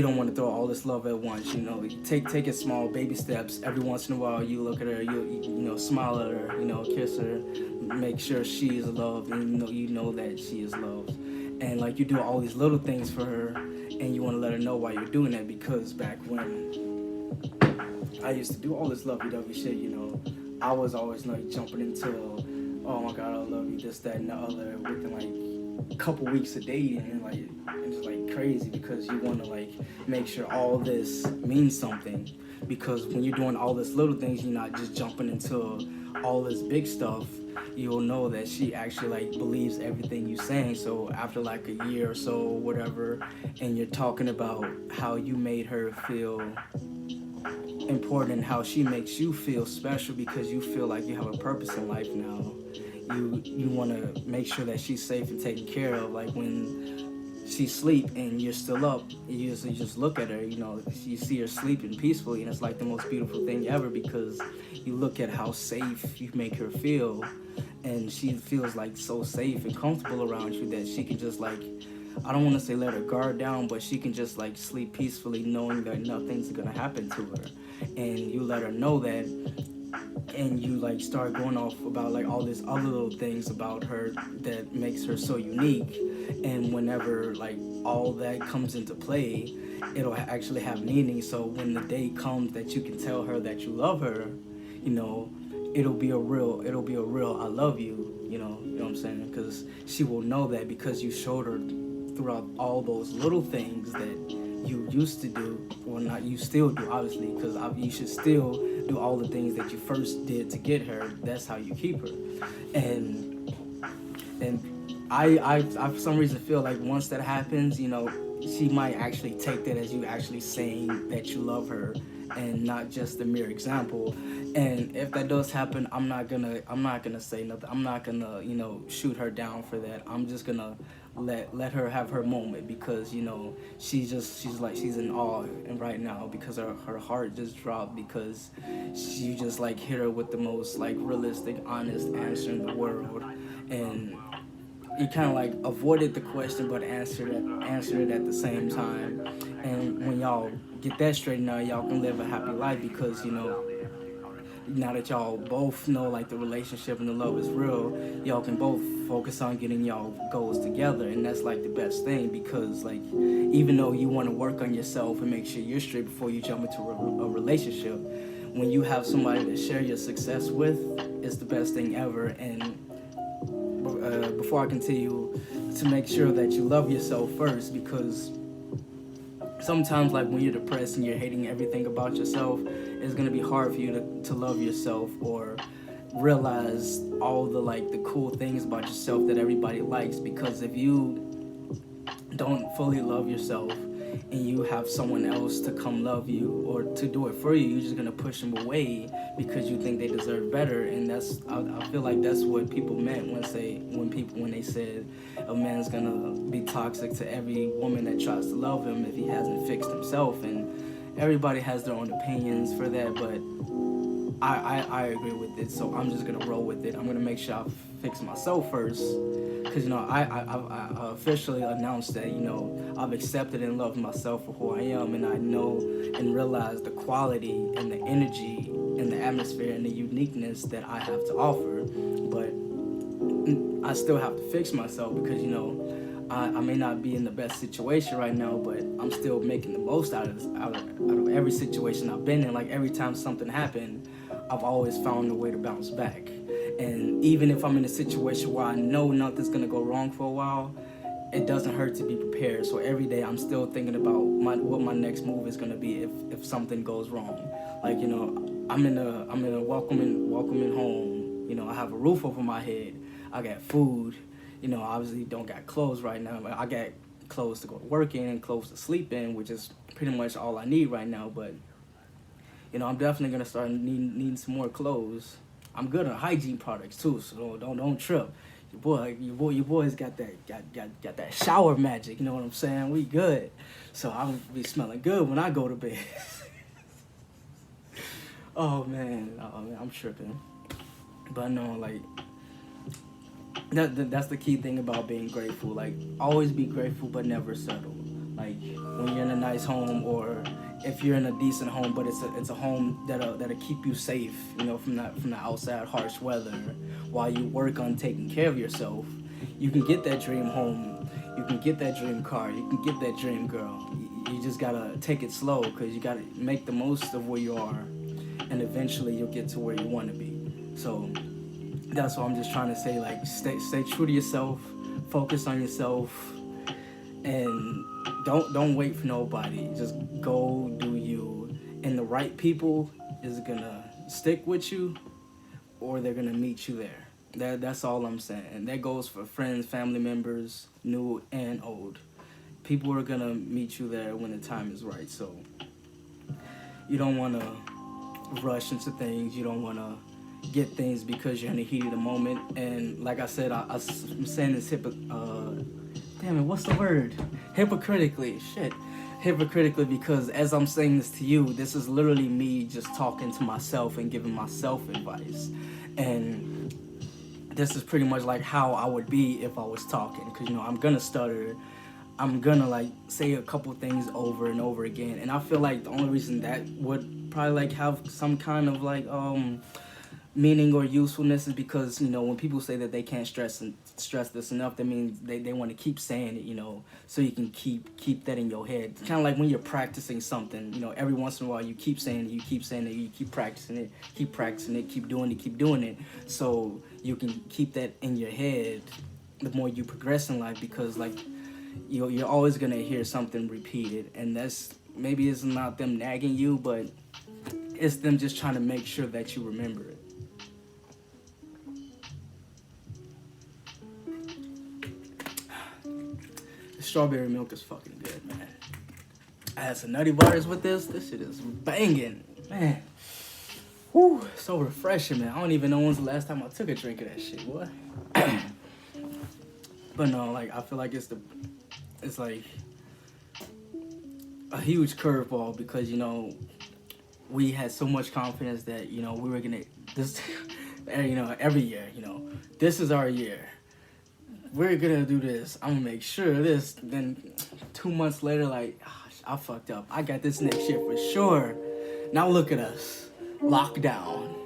don't want to throw all this love at once. Take it small, baby steps. Every once in a while, you look at her, you smile at her, kiss her, make sure she is loved, and you know that she is loved. and like you do all these little things for her, and you want to let her know why you're doing that. Because back when I used to do all this lovey-dovey shit, I was always like jumping into, oh my god, I love you, this, that, and the other, within like a couple weeks of dating, and like it's just like crazy, because you want to like make sure all this means something. Because when you're doing all this little things, you're not just jumping into all this big stuff. You'll know that she actually like believes everything you're saying. So after like a year or so, whatever, and you're talking about how you made her feel important, how she makes you feel special because you feel like you have a purpose in life now. You want to make sure that she's safe and taken care of. Like when she's asleep and you're still up, you just look at her, you see her sleeping peacefully, and it's like the most beautiful thing ever, because you look at how safe you make her feel, and she feels like so safe and comfortable around you that she can just like, I don't want to say let her guard down, but she can just like sleep peacefully knowing that nothing's gonna happen to her. And you let her know that, and you like start going off about like all these other little things about her that makes her so unique. And whenever like all that comes into play, it'll actually have meaning. So when the day comes that you can tell her that you love her, it'll be a real I love you, you know what I'm saying? Because she will know that, because you showed her throughout all those little things that you used to do, or not, you still do, obviously, because you should still do all the things that you first did to get her. That's how you keep her. And I for some reason feel like once that happens, she might actually take that as you actually saying that you love her, and not just a mere example. And if that does happen, I'm not gonna say nothing. I'm not gonna shoot her down for that. I'm just gonna let her have her moment, because she's in awe and right now, because her heart just dropped, because you just like hit her with the most like realistic, honest answer in the world. And you kind of like avoided the question but answered it at the same time. And when y'all get that straightened out, y'all can live a happy life, because now that y'all both know like the relationship and the love is real, y'all can both focus on getting y'all goals together. And that's like the best thing, because like even though you want to work on yourself and make sure you're straight before you jump into a relationship, when you have somebody to share your success with, it's the best thing ever. And before I continue, to make sure that you love yourself first, because sometimes like when you're depressed and you're hating everything about yourself, it's going to be hard for you to love yourself, or realize all the like the cool things about yourself that everybody likes. Because if you don't fully love yourself and you have someone else to come love you or to do it for you, you're just gonna push them away because you think they deserve better. And I feel like that's what people meant when they said a man's gonna be toxic to every woman that tries to love him if he hasn't fixed himself. And everybody has their own opinions for that, but I agree with it, so I'm just gonna roll with it. I'm gonna make sure I fix myself first, because I officially announced that I've accepted and loved myself for who I am, and I know and realize the quality and the energy and the atmosphere and the uniqueness that I have to offer. But I still have to fix myself, because I may not be in the best situation right now, but I'm still making the most out of every situation I've been in. Like every time something happened, I've always found a way to bounce back. And even if I'm in a situation where I know nothing's gonna go wrong for a while, it doesn't hurt to be prepared. So every day I'm still thinking about what my next move is gonna be if something goes wrong. Like I'm in a welcoming home. I have a roof over my head. I got food. Obviously don't got clothes right now, but I got clothes to go to work in and clothes to sleep in, which is pretty much all I need right now. But I'm definitely gonna start needing some more clothes. I'm good on hygiene products too, so don't trip. Your boy's got that shower magic. You know what I'm saying? We good. So I'm gonna be smelling good when I go to bed. Oh man, I'm tripping. But no, like that's the key thing about being grateful. Like always be grateful, but never settle. Like when you're in a nice home, or if you're in a decent home, but it's a home that'll keep you safe, from the outside harsh weather, while you work on taking care of yourself, you can get that dream home. You can get that dream car. You can get that dream girl. You just gotta take it slow, because you gotta make the most of where you are, and eventually you'll get to where you want to be. So that's what I'm just trying to say. Like, stay true to yourself. Focus on yourself, and don't wait for nobody. Just go do you. And the right people is gonna stick with you, or they're gonna meet you there. That's all I'm saying. And that goes for friends, family members, new and old. People are gonna meet you there when the time is right. So you don't want to rush into things. You don't want to get things because you're in the heat of the moment. And like I said, I'm saying this what's the word? Hypocritically, because as I'm saying this to you, this is literally me just talking to myself and giving myself advice. And this is pretty much like how I would be if I was talking, because I'm gonna stutter. I'm gonna like say a couple things over and over again, and I feel like the only reason that would probably like have some kind of like meaning or usefulness is because when people say that they can't stress this enough, that means they want to keep saying it, so you can keep that in your head. It's kind of like when you're practicing something, every once in a while you keep saying it, you keep practicing it, keep doing it, so you can keep that in your head the more you progress in life, because like you're always gonna hear something repeated, and that's maybe it's not them nagging you, but it's them just trying to make sure that you remember it. The strawberry milk is fucking good, man. I had some nutty butters with this. This shit is banging, man. Whew, so refreshing, man. I don't even know when's the last time I took a drink of that shit, boy. But no, like I feel like it's like a huge curveball, because we had so much confidence that we were gonna this every year, this is our year, we're gonna do this, I'm gonna make sure of this. Then 2 months later, like, I fucked up, I got this next year for sure. Now look at us, lockdown.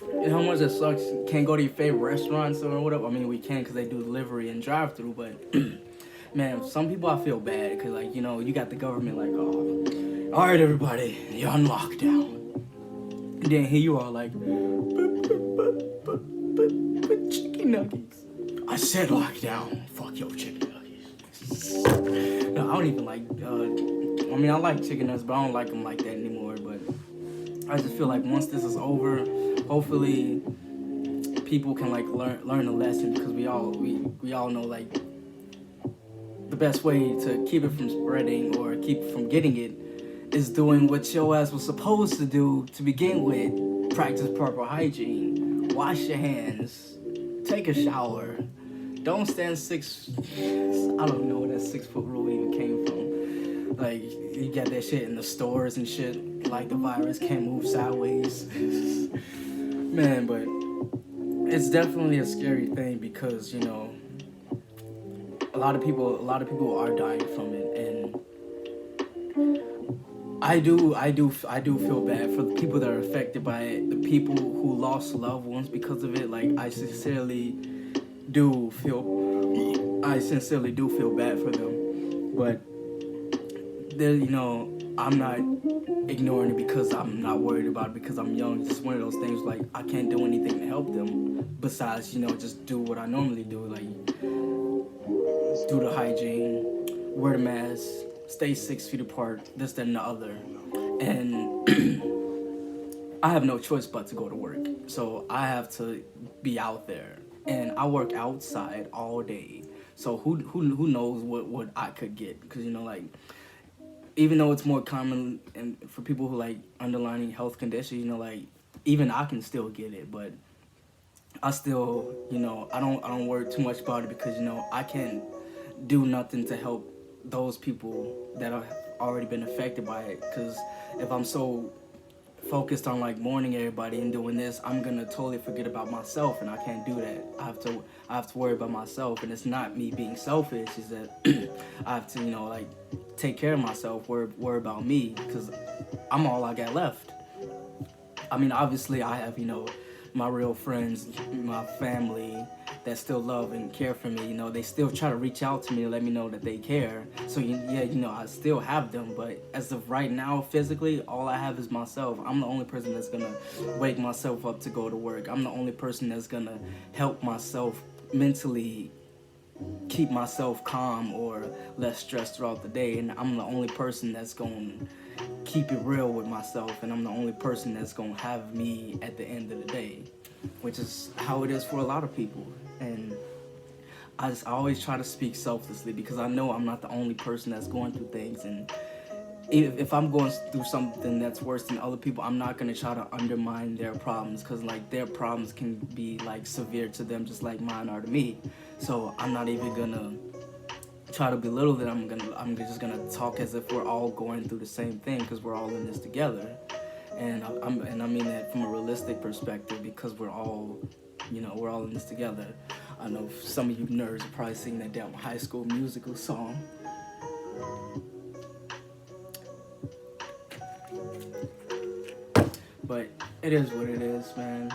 You know how much it sucks? Can't go to your favorite restaurants or whatever. I mean, we can because they do delivery and drive-through, but man, some people I feel bad because, like, you got the government like, oh, all right, everybody, you're on lockdown. And then here you are like, but chicken nuggets. I said lockdown. Fuck your chicken nuggets. No, I don't even like, I like chicken nuggets, but I don't like them like that anymore. But I just feel like once this is over, hopefully people can like learn a lesson, because we all know like the best way to keep it from spreading or keep it from getting it is doing what your ass was supposed to do to begin with. Practice proper hygiene, wash your hands, take a shower, don't stand I don't know where that 6 foot rule even came from. Like, you got that shit in the stores and shit, like the virus can't move sideways. Man, but it's definitely a scary thing, because a lot of people are dying from it, and I do feel bad for the people that are affected by it, the people who lost loved ones because of it. Like, I sincerely do feel bad for them, but I'm not ignoring it because I'm not worried about it, because I'm young. It's just one of those things, like, I can't do anything to help them besides just do what I normally do, like do the hygiene, wear the mask, stay 6 feet apart, this, that, and the other. And I have no choice but to go to work, so I have to be out there, and I work outside all day. So who knows what I could get, because like, even though it's more common and for people who like underlying health conditions, like, even I can still get it, but I still, I don't worry too much about it, because I can't do nothing to help those people that have already been affected by it. Because if I'm so focused on like mourning everybody and doing this, I'm gonna totally forget about myself, and I can't do that. I have to worry about myself, and it's not me being selfish. Is that I have to like take care of myself, worry about me, because I'm all I got left. I mean, obviously I have my real friends, my family that still love and care for me. You know, they still try to reach out to me to let me know that they care. So yeah, you know, I still have them, but as of right now, physically, all I have is myself. I'm the only person that's gonna wake myself up to go to work. I'm the only person that's gonna help myself mentally keep myself calm or less stressed throughout the day. And I'm the only person that's going to keep it real with myself, and I'm the only person that's going to have me at the end of the day, which is how it is for a lot of people. And I always try to speak selflessly, because I know I'm not the only person that's going through things. And if I'm going through something that's worse than other people, I'm not going to try to undermine their problems, because like their problems can be like severe to them just like mine are to me. So I'm not even going to try to belittle that. I'm just going to talk as if we're all going through the same thing, because we're all in this together. And I mean that from a realistic perspective, because we're all, you know, we're all in this together. I know some of you nerds are probably singing that damn High School Musical song. But it is what it is, man.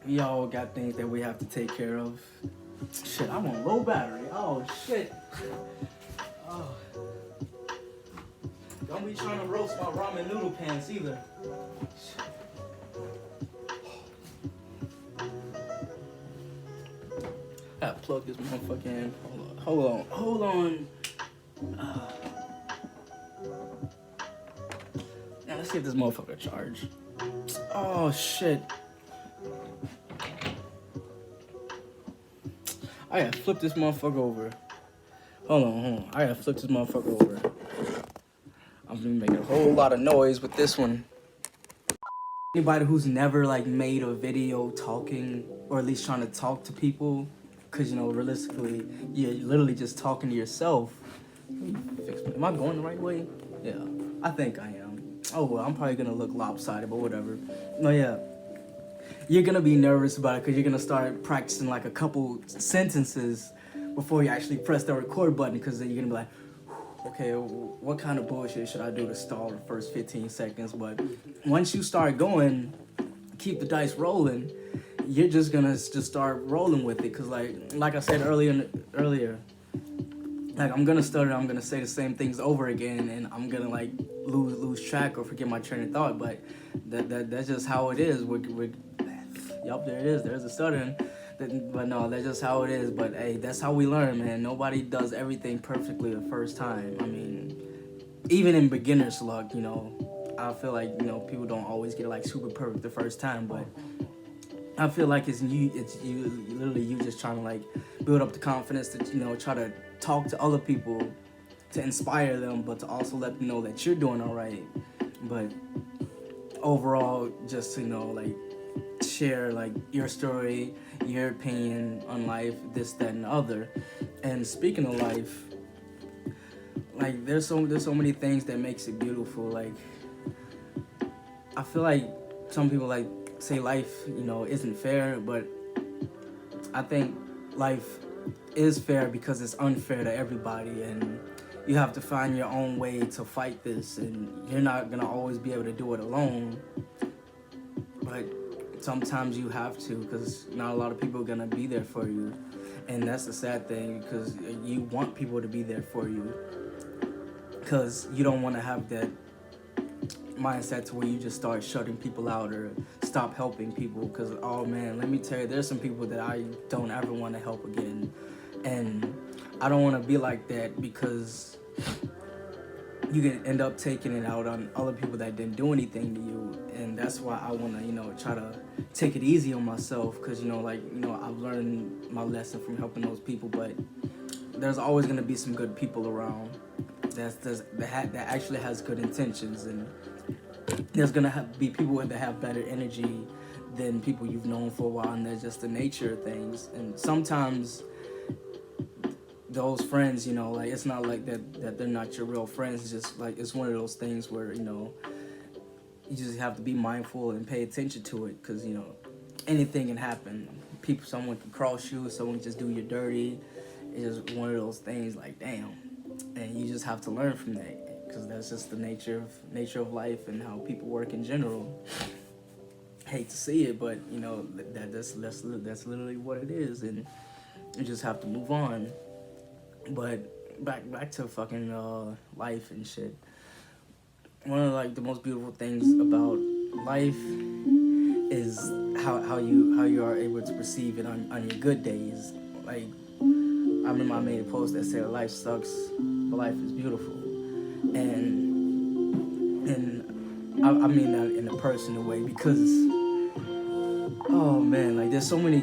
We all got things that we have to take care of. Shit, I'm on low battery. Oh, shit. Oh. Don't be trying to roast my ramen noodle pants either. I gotta plug this motherfucker in. Hold on. Now let's see if this motherfucker charge. Oh shit. I gotta flip this motherfucker over. Hold on. I gotta flip this motherfucker over. I'm gonna make a whole lot of noise with this one. Anybody who's never like made a video talking, or at least trying to talk to people, because you know, realistically, you're literally just talking to yourself. Am I going the right way? Yeah, I think I am. Oh well, I'm probably gonna look lopsided, but whatever. No, yeah. You're gonna be nervous about it, because you're gonna start practicing like a couple sentences before you actually press the record button, because then you're gonna be like, okay, what kind of bullshit should I do to stall the first 15 seconds? But once you start going, keep the dice rolling, you're just gonna just start rolling with it. Cause like I said earlier, like I'm gonna stutter, I'm gonna say the same things over again, and I'm gonna like lose track or forget my train of thought. But that's just how it is. Yup, there it is. There's a stuttering. But no, that's just how it is. But hey, that's how we learn, man. Nobody does everything perfectly the first time. I mean, even in beginner's luck, you know, I feel like, you know, people don't always get like super perfect the first time. But I feel like it's you literally you just trying to like build up the confidence to, you know, try to talk to other people, to inspire them, but to also let them know that you're doing all right. But overall, just to, you know, like share like your story, your opinion on life, this, that, and the other. And speaking of life, like there's so many things that makes it beautiful. Like I feel like some people like say life, you know, isn't fair, but I think life is fair because it's unfair to everybody, and you have to find your own way to fight this, and you're not gonna always be able to do it alone, but sometimes you have to, because not a lot of people are gonna be there for you. And that's the sad thing, because you want people to be there for you, because you don't want to have that mindset to where you just start shutting people out or stop helping people. Because oh man, let me tell you, there's some people that I don't ever want to help again, and I don't want to be like that, because you can end up taking it out on other people that didn't do anything to you. And that's why I want to, you know, try to take it easy on myself, because, you know, like, you know, I've learned my lesson from helping those people, but there's always going to be some good people around that actually has good intentions, and there's going to be people that have better energy than people you've known for a while, and that's just the nature of things. And sometimes those friends, you know, like, it's not like that they're not your real friends. It's just like, it's one of those things where, you know, you just have to be mindful and pay attention to it, because, you know, anything can happen. Someone can cross you, someone can just do you dirty. It's just one of those things, like, damn. And you just have to learn from that, because that's just the nature of life and how people work in general. hate to see it, but you know that's literally what it is, and you just have to move on. But back to fucking life and shit. One of like the most beautiful things about life is how you are able to perceive it on your good days. Like I remember I made a post that said life sucks, but life is beautiful, and I mean that in a personal way because oh man, like there's so many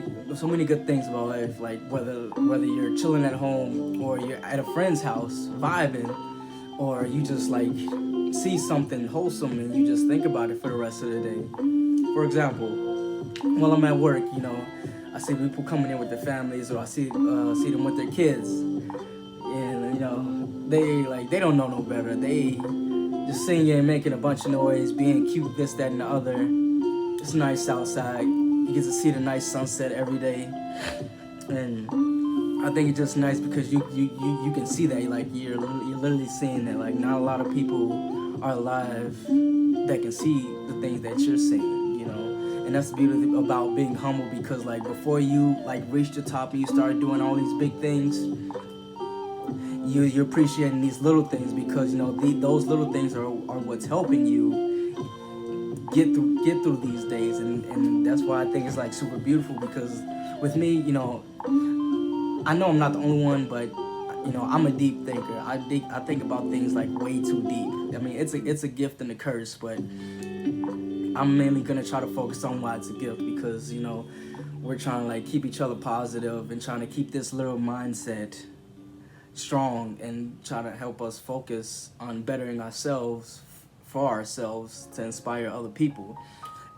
good things about life. Like whether you're chilling at home or you're at a friend's house vibing, or you just like see something wholesome and you just think about it for the rest of the day. For example, while I'm at work, you know, I see people coming in with their families, or I see them with their kids, and you know, they don't know no better. They just singing and making a bunch of noise, being cute, this, that, and the other. It's nice outside. You get to see the nice sunset every day, and I think it's just nice because you can see that, like you're literally seeing that. Like not a lot of people are alive that can see the things that you're seeing, you know. And that's the beauty about being humble, because like before you like reach the top and you start doing all these big things, you're appreciating these little things, because you know those little things are what's helping you get through these days, and that's why I think it's like super beautiful. Because with me, you know, I know I'm not the only one, but you know, I'm a deep thinker. I think about things like way too deep. I mean, it's a gift and a curse, but I'm mainly gonna try to focus on why it's a gift, because you know we're trying to like keep each other positive and trying to keep this little mindset strong and try to help us focus on bettering ourselves for ourselves to inspire other people.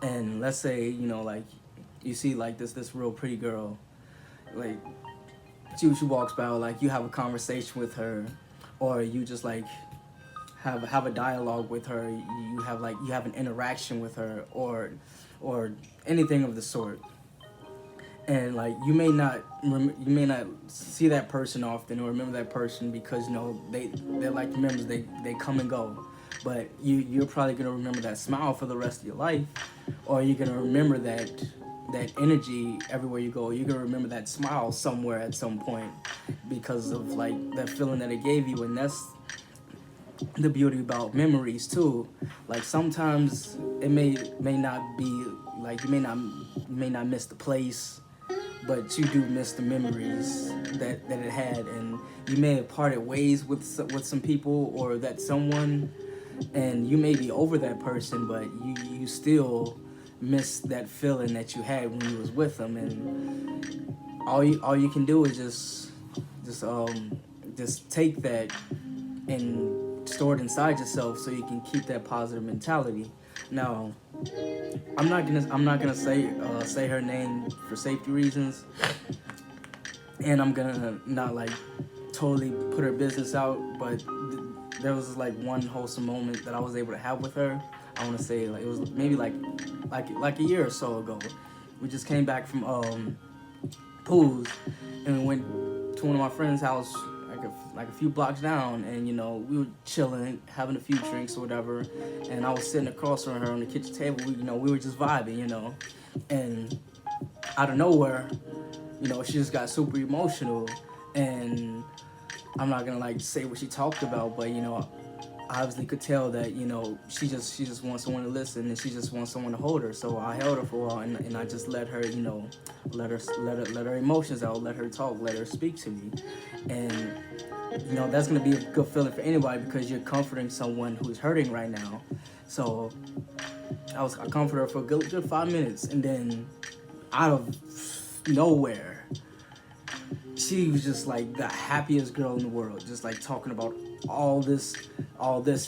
And let's say, you know, like you see like this real pretty girl, like she walks by, like you have a conversation with her, or you just like have a dialogue with her, you have an interaction with her, or anything of the sort. And like you may not see that person often or remember that person, because you know they're like members, they come and go, but you're probably gonna remember that smile for the rest of your life, or you're gonna remember that energy everywhere you go. You're gonna remember that smile somewhere at some point because of like that feeling that it gave you. And that's the beauty about memories too. Like sometimes it may not be like you may not miss the place, but you do miss the memories that it had. And you may have parted ways with some people or that someone, and you may be over that person, but you still miss that feeling that you had when you was with them. And all you can do is just take that and store it inside yourself so you can keep that positive mentality. Now, I'm not gonna say her name for safety reasons, and I'm gonna not like totally put her business out. But there was like one wholesome moment that I was able to have with her. I want to say like it was maybe like a year or so ago. We just came back from pools, and we went to one of my friend's house like a few blocks down, and you know we were chilling, having a few drinks or whatever, and I was sitting across from her on the kitchen table. We were just vibing, you know, and out of nowhere, you know, she just got super emotional, and I'm not gonna like say what she talked about, but you know, I obviously could tell that, you know, she just wants someone to listen, and she just wants someone to hold her. So I held her for a while, and I just let her, you know, let her emotions out, let her talk, let her speak to me. And you know, that's gonna be a good feeling for anybody, because you're comforting someone who's hurting right now. So I comforted her for a good 5 minutes, and then out of nowhere, she was just like the happiest girl in the world, just like talking about all this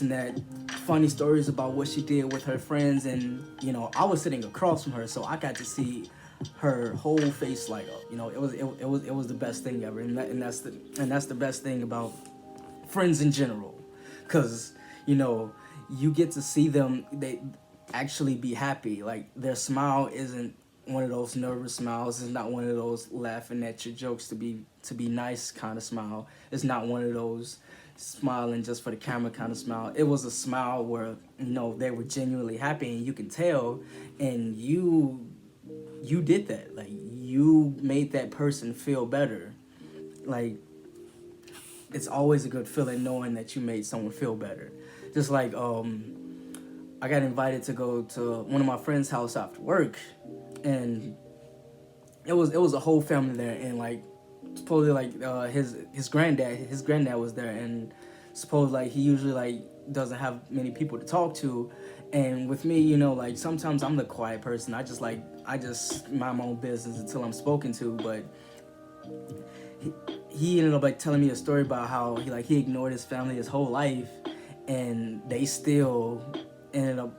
and that, funny stories about what she did with her friends. And you know, I was sitting across from her, so I got to see her whole face light up. You know, it was the best thing ever, and that's the best thing about friends in general, because you know you get to see them, they actually be happy. Like their smile isn't one of those nervous smiles. It's not one of those laughing at your jokes to be nice kind of smile. It's not one of those smiling just for the camera kind of smile. It was a smile where they were genuinely happy, and you can tell. And you did that. Like, you made that person feel better. Like, it's always a good feeling knowing that you made someone feel better. Just like I got invited to go to one of my friends' house after work, and it was a whole family there, and like supposedly like his granddad was there, and suppose like he usually like doesn't have many people to talk to. And with me, like sometimes I'm the quiet person. I just mind my own business until I'm spoken to. But he ended up like telling me a story about how he ignored his family his whole life, and they still ended up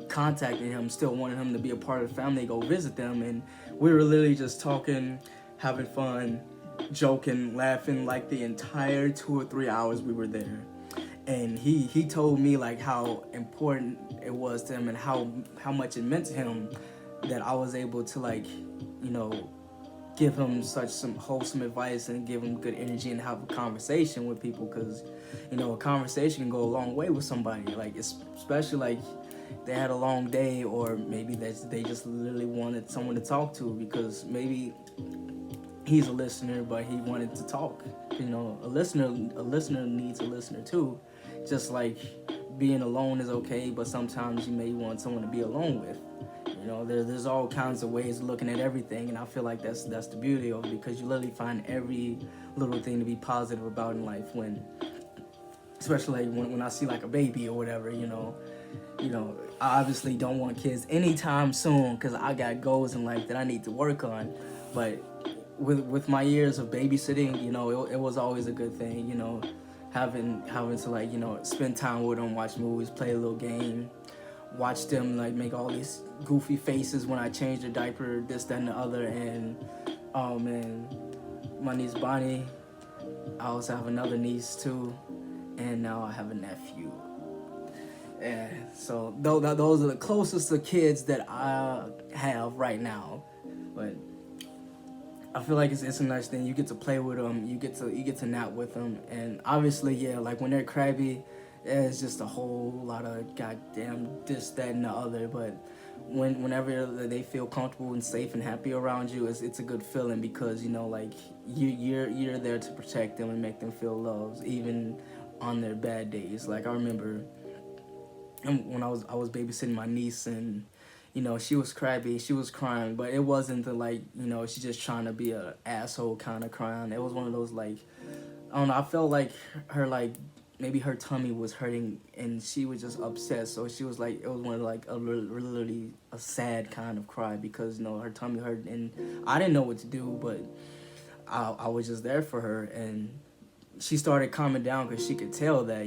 contacting him, still wanted him to be a part of the family, go visit them. And we were literally just talking, having fun, joking, laughing like the entire 2 or 3 hours we were there. And he told me like how important it was to him, and how much it meant to him that I was able to give him such some wholesome advice and give him good energy and have a conversation with people. Because a conversation can go a long way with somebody, like especially like they had a long day, or maybe they just literally wanted someone to talk to, because maybe he's a listener but he wanted to talk. A listener needs a listener too. Just like being alone is okay, but sometimes you may want someone to be alone with. There's all kinds of ways of looking at everything, and I feel like that's the beauty of it, because you literally find every little thing to be positive about in life. Especially like when I see like a baby or whatever. I obviously don't want kids anytime soon, because I got goals in life that I need to work on. But with my years of babysitting, it was always a good thing. Having to spend time with them, watch movies, play a little game, watch them like make all these goofy faces when I change their diaper, this, that, and the other. And oh man, my niece Bonnie, I also have another niece too, and now I have a nephew. And so those are the closest to kids that I have right now. But I feel like it's a nice thing. You get to play with them. You get to nap with them. And obviously, yeah, like when they're crabby, it's just a whole lot of goddamn this, that, and the other. But whenever they feel comfortable and safe and happy around you, it's a good feeling, because like you're there to protect them and make them feel loved, even on their bad days. Like I remember when I was babysitting my niece, and she was crabby, she was crying, but it wasn't the she's just trying to be a asshole kind of crying. It was one of those I don't know, I felt like her maybe her tummy was hurting and she was just upset, so she was it was one of literally a sad kind of cry, because her tummy hurt, and I didn't know what to do, but I was just there for her. And she started calming down, because she could tell that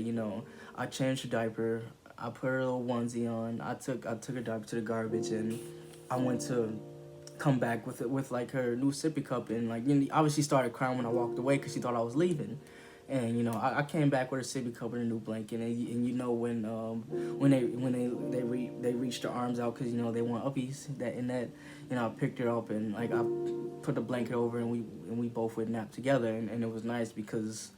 I changed her diaper, I put her little onesie on, I took her diaper to the garbage, and I went to come back with her new sippy cup, and obviously started crying when I walked away, because she thought I was leaving. And I came back with a sippy cup and a new blanket, and when they reached their arms out, because they want uppies, I picked her up, and I put the blanket over, and we both would nap together, and it was nice, because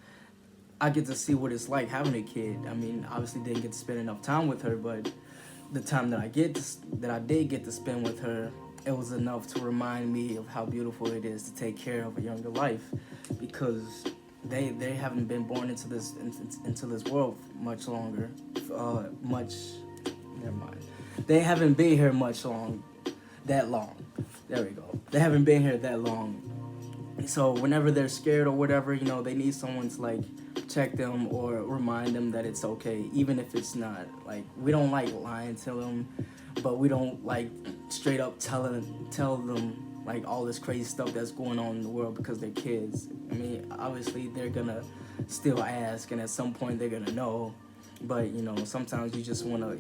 I get to see what it's like having a kid. I mean, obviously didn't get to spend enough time with her, but the time that I did get to spend with her, it was enough to remind me of how beautiful it is to take care of a younger life, because they haven't been born into this world much longer. Never mind. They haven't been here that long. There we go. They haven't been here that long. So whenever they're scared or whatever, they need someone to protect them or remind them that it's okay, even if it's not. We don't lying to them, but we don't straight up tell them all this crazy stuff that's going on in the world, because they're kids. I mean, obviously they're gonna still ask, and at some point they're gonna know, but sometimes you just want to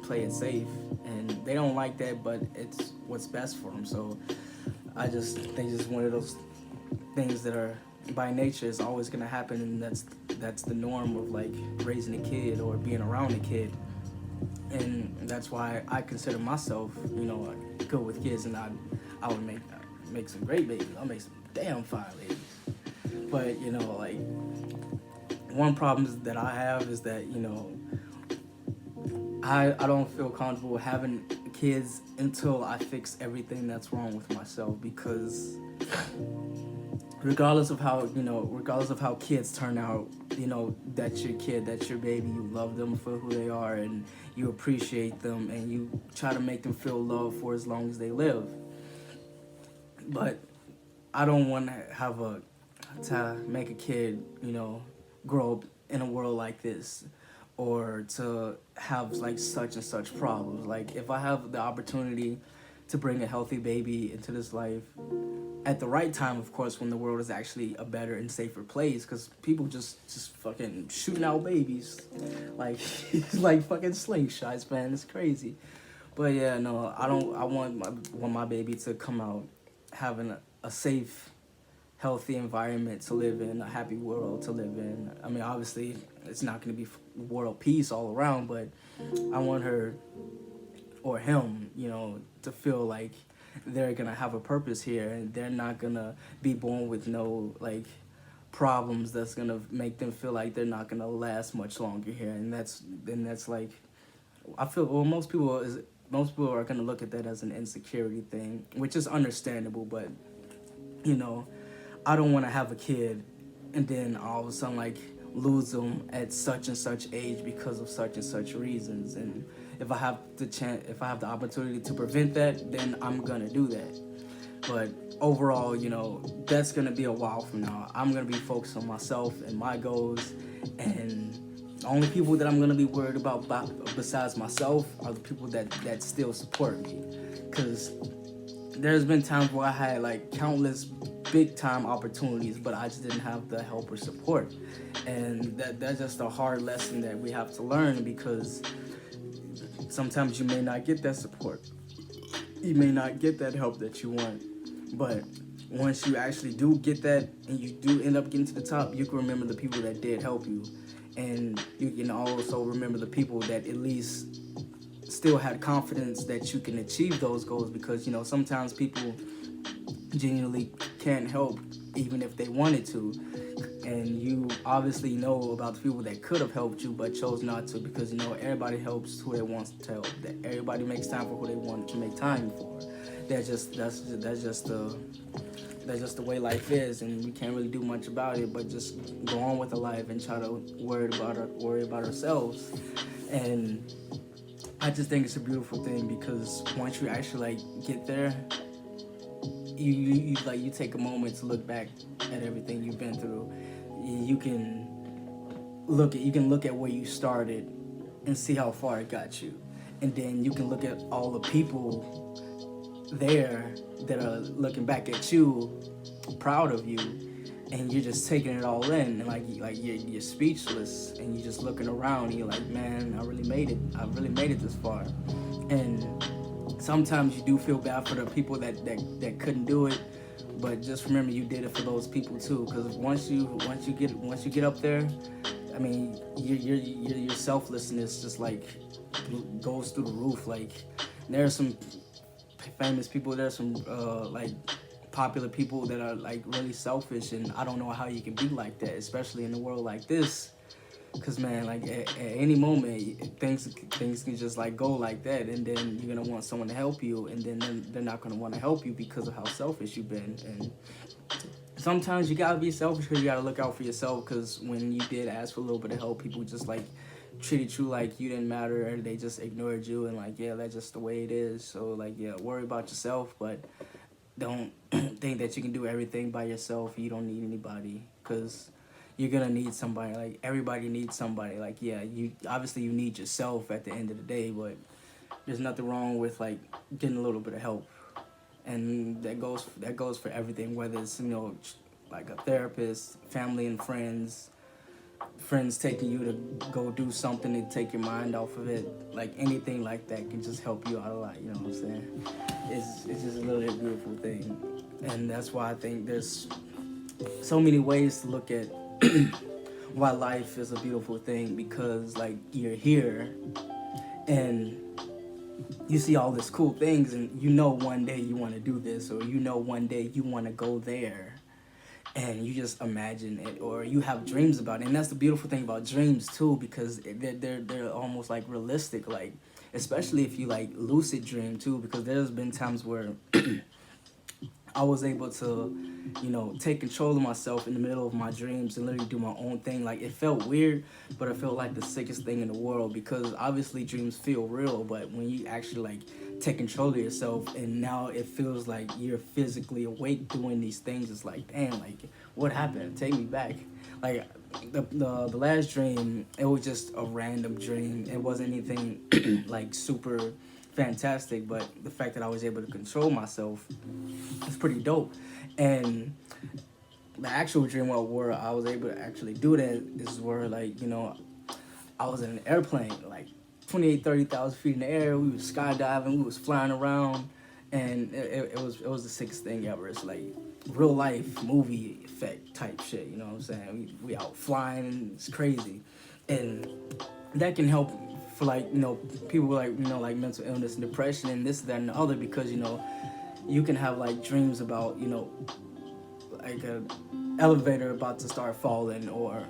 play it safe, and they don't like that, but it's what's best for them. So I just think it's one of those things that are by nature is always gonna happen, and that's the norm of raising a kid or being around a kid. And that's why I consider myself, good with kids, and I would make some great babies. I'll make some damn fine babies. But one problem that I have is that I don't feel comfortable having kids until I fix everything that's wrong with myself, because regardless of how kids turn out, that's your kid, that's your baby. You love them for who they are, and you appreciate them, and you try to make them feel love for as long as they live. But I don't want to make a kid, grow up in a world like this, or to have like such and such problems. Like, if I have the opportunity to bring a healthy baby into this life at the right time, of course, when the world is actually a better and safer place, because people just fucking shooting out babies like like fucking slingshots, man. It's crazy. But yeah, no, I don't. I want my baby to come out having a safe, healthy environment to live in, a happy world to live in. I mean, obviously, it's not going to be world peace all around, but I want her or him, to feel like they're going to have a purpose here, and they're not going to be born with no, like, problems that's going to make them feel like they're not going to last much longer here. And that's like, I feel, well, most people are going to look at that as an insecurity thing, which is understandable, but, I don't want to have a kid and then all of a sudden, like, lose them at such and such age because of such and such reasons. And if I have the opportunity to prevent that, then I'm gonna do that. But overall, that's gonna be a while from now. I'm gonna be focused on myself and my goals, and the only people that I'm gonna be worried about besides myself are the people that still support me. Because there's been times where I had like countless big time opportunities, but I just didn't have the help or support. And that's just a hard lesson that we have to learn, because sometimes you may not get that support. You may not get that help that you want. But once you actually do get that and you do end up getting to the top, you can remember the people that did help you. And you can also remember the people that at least still had confidence that you can achieve those goals, because sometimes people genuinely can't help even if they wanted to, and you obviously know about the people that could have helped you but chose not to, because everybody helps who they want to help. That everybody makes time for who they want to make time for. That's just the way life is, and we can't really do much about it but just go on with the life and try to worry about ourselves. And I just think it's a beautiful thing, because once you actually like get there, you take a moment to look back at everything you've been through. You can look at where you started and see how far it got you, and then you can look at all the people there that are looking back at you, proud of you, and you're just taking it all in, and like you're speechless, and you're just looking around, and you're like, man, I really made it this far. And sometimes you do feel bad for the people that couldn't do it, but just remember you did it for those people too. Because once you get up there, I mean, your selflessness just like goes through the roof. Like, there are some famous people, there's some like popular people that are like really selfish, and I don't know how you can be like that, especially in a world like this. Because, man, like, at any moment, things can just, like, go like that, and then you're going to want someone to help you, and then they're not going to want to help you because of how selfish you've been. And sometimes you got to be selfish because you got to look out for yourself, because when you did ask for a little bit of help, people just, like, treated you like you didn't matter, and they just ignored you, and, like, yeah, that's just the way it is. So, like, yeah, worry about yourself, but don't think that you can do everything by yourself. You don't need anybody, because you're gonna need somebody. Like, everybody needs somebody. Like, yeah, you need yourself at the end of the day, but there's nothing wrong with like getting a little bit of help, and that goes for everything. Whether it's like a therapist, family and friends taking you to go do something to take your mind off of it, like anything like that can just help you out a lot. You know what I'm saying? It's just a really beautiful thing, and that's why I think there's so many ways to look at why life is a beautiful thing, because like you're here and you see all these cool things, and one day you want to do this, or one day you want to go there, and you just imagine it, or you have dreams about it. And that's the beautiful thing about dreams too, because they're almost like realistic, like especially if you like lucid dream too, because there's been times where I was able to, take control of myself in the middle of my dreams and literally do my own thing. Like, it felt weird, but it felt like the sickest thing in the world, because obviously dreams feel real, but when you actually like take control of yourself and now it feels like you're physically awake doing these things, it's like, damn, like, what happened? Take me back. Like, the last dream, it was just a random dream. It wasn't anything like super fantastic, but the fact that I was able to control myself is pretty dope. And the actual dream where I was able to actually do that is where, like, I was in an airplane, like 30,000 feet in the air. We was skydiving, we was flying around, and it was the sickest thing ever. It's like real life movie effect type shit, you know what I'm saying? We out flying, and it's crazy. And that can help for, like, people with, like, like mental illness and depression and this, that, and the other, because you can have like dreams about, like a elevator about to start falling, or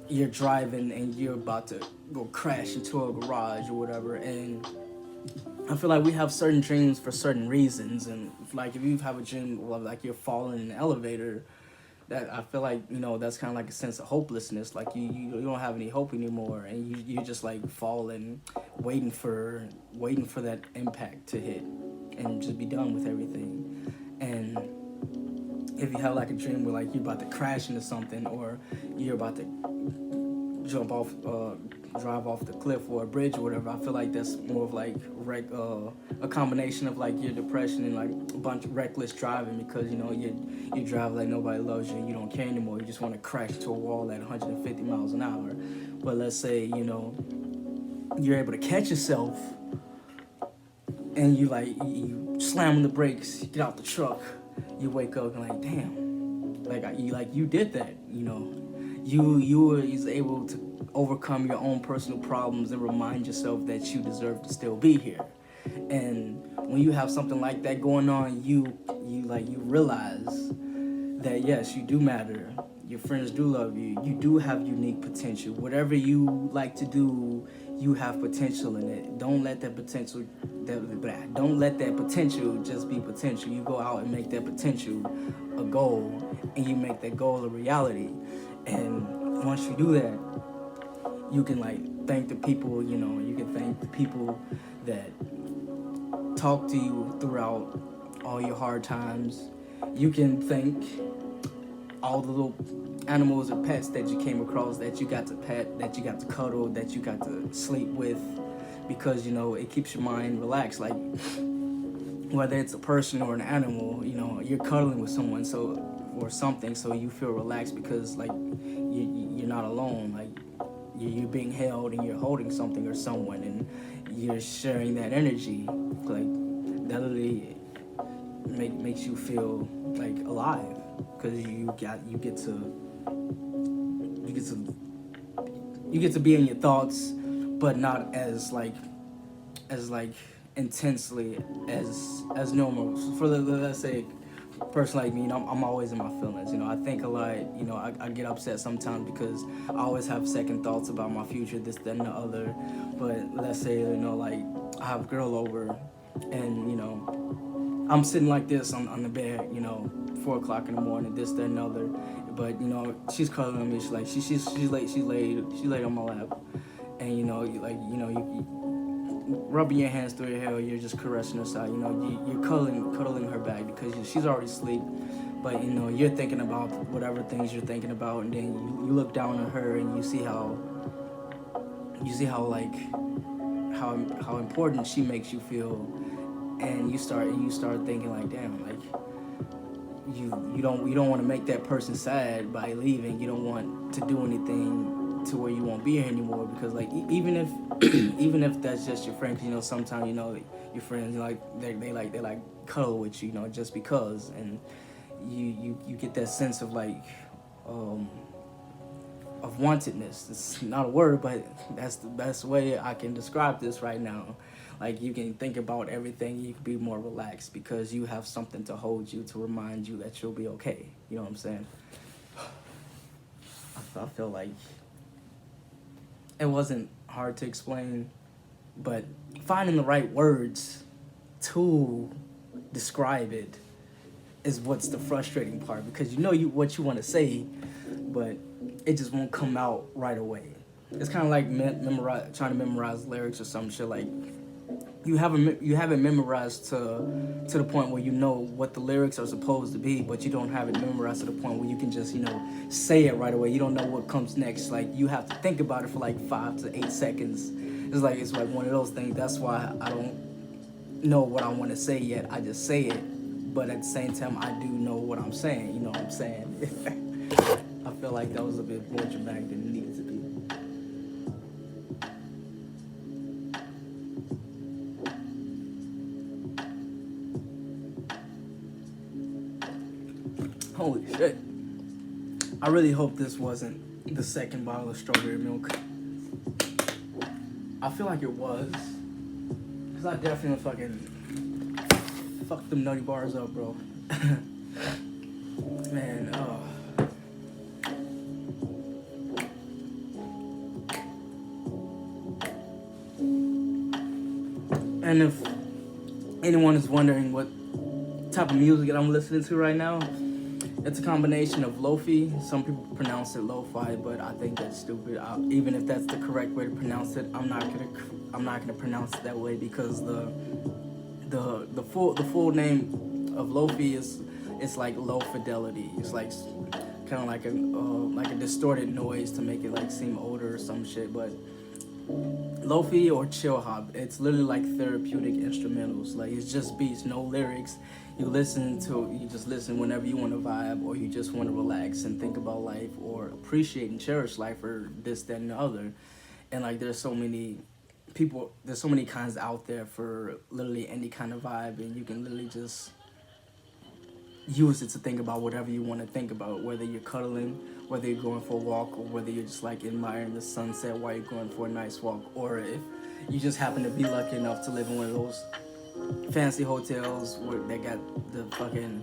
you're driving and you're about to go crash into a garage or whatever. And I feel like we have certain dreams for certain reasons. And like, if you have a dream of like you're falling in an elevator, that I feel like, that's kind of like a sense of hopelessness. Like, you don't have any hope anymore, and you just like falling, waiting for that impact to hit and just be done with everything. And if you have like a dream where like you're about to crash into something, or you're about to jump off, drive off the cliff or a bridge or whatever, I feel like that's more of like a combination of like your depression and like a bunch of reckless driving, because you drive like nobody loves you and you don't care anymore. You just want to crash to a wall at 150 miles an hour. But let's say you're able to catch yourself, and you slam on the brakes, you get out the truck, you wake up and like, damn, you did that. You were able to overcome your own personal problems and remind yourself that you deserve to still be here. And when you have something like that going on, you realize that yes, you do matter. Your friends do love you. You do have unique potential. Whatever you like to do, you have potential in it. Don't let that potential just be potential. You go out and make that potential a goal, and you make that goal a reality. And once you do that, you can like thank the people. You can thank the people that talk to you throughout all your hard times. You can thank all the little animals or pets that you came across, that you got to pet, that you got to cuddle, that you got to sleep with, because it keeps your mind relaxed. Like, whether it's a person or an animal, you're cuddling with someone or something, so you feel relaxed, because like you're not alone. Like, you're being held and you're holding something or someone, and you're sharing that energy. Like, that literally makes you feel like alive, because you get to be in your thoughts, but not as intensely as normal. For let's say a person like me, I'm always in my feelings. I think a lot. I get upset sometimes because I always have second thoughts about my future, this, that, and the other. But let's say like I have a girl over, and I'm sitting like this on the bed, 4 o'clock in the morning, this, that, and the other. But she's cuddling me. She's laid on my lap, and you rubbing your hands through her hair. You're just caressing her side. You're cuddling her back, because she's already asleep. But you're thinking about whatever things you're thinking about, and then you look down on her and you see how how important she makes you feel, and you start thinking like, damn, like you don't want to make that person sad by leaving. You don't want to do anything to where you won't be here anymore, because like even if even if that's just your friend, because sometimes your friends they cuddle with you, just because, and you get that sense of like of wantedness. It's not a word, but that's the best way I can describe this right now. Like you can think about everything, you can be more relaxed because you have something to hold you, to remind you that you'll be okay. You know what I'm saying? I feel like it wasn't hard to explain, but finding the right words to describe it is what's the frustrating part, because you know what you want to say, but it just won't come out right away. It's kind of like trying to memorize lyrics or some shit. Like you haven't memorized to the point where you know what the lyrics are supposed to be, but you don't have it memorized to the point where you can just say it right away. You don't know what comes next. Like you have to think about it for like 5 to 8 seconds. It's like one of those things. That's why I don't know what I want to say yet. I just say it, but at the same time I do know what I'm saying. You know what I'm saying? I feel like that was a bit more dramatic than it needed to be. Holy shit. I really hope this wasn't the second bottle of strawberry milk. I feel like it was. Because I definitely fucking fucked them nutty bars up, bro. Man, And if anyone is wondering what type of music that I'm listening to right now, it's a combination of Lofi. Some people pronounce it Lo-Fi, but I think that's stupid. Even if that's the correct way to pronounce it, I'm not gonna pronounce it that way, because the full name of Lofi is, it's like low fidelity. It's like kind of like a distorted noise to make it like seem older or some shit. But Lofi or ChillHop, it's literally like therapeutic instrumentals. Like it's just beats, no lyrics. You just listen whenever you want to vibe, or you just want to relax and think about life, or appreciate and cherish life, or this, that, and the other. And like there's so many kinds out there for literally any kind of vibe, and you can literally just use it to think about whatever you want to think about, whether you're cuddling, whether you're going for a walk, or whether you're just like admiring the sunset while you're going for a nice walk, or if you just happen to be lucky enough to live in one of those fancy hotels where they got the fucking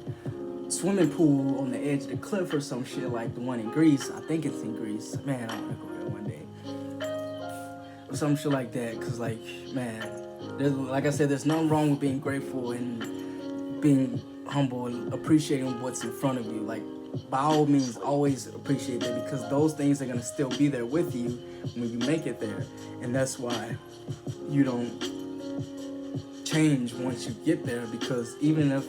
swimming pool on the edge of the cliff or some shit, like the one in Greece. I think it's in Greece. Man, I want to go there one day. Or some shit like that, because like, man, like I said, there's nothing wrong with being grateful and being humble and appreciating what's in front of you. Like, by all means, always appreciate that, because those things are going to still be there with you when you make it there. And that's why you don't change once you get there, because even if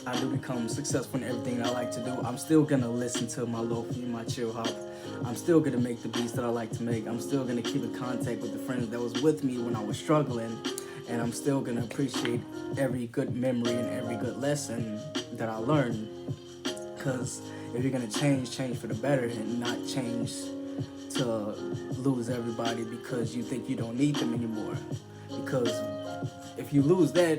I do become successful in everything I like to do, I'm still gonna listen to my Lofi, my ChillHop. I'm still gonna make the beats that I like to make. I'm still gonna keep in contact with the friends that was with me when I was struggling, and I'm still gonna appreciate every good memory and every good lesson that I learned. Because if you're gonna change for the better, and not change to lose everybody because you think you don't need them anymore. Because if you lose that,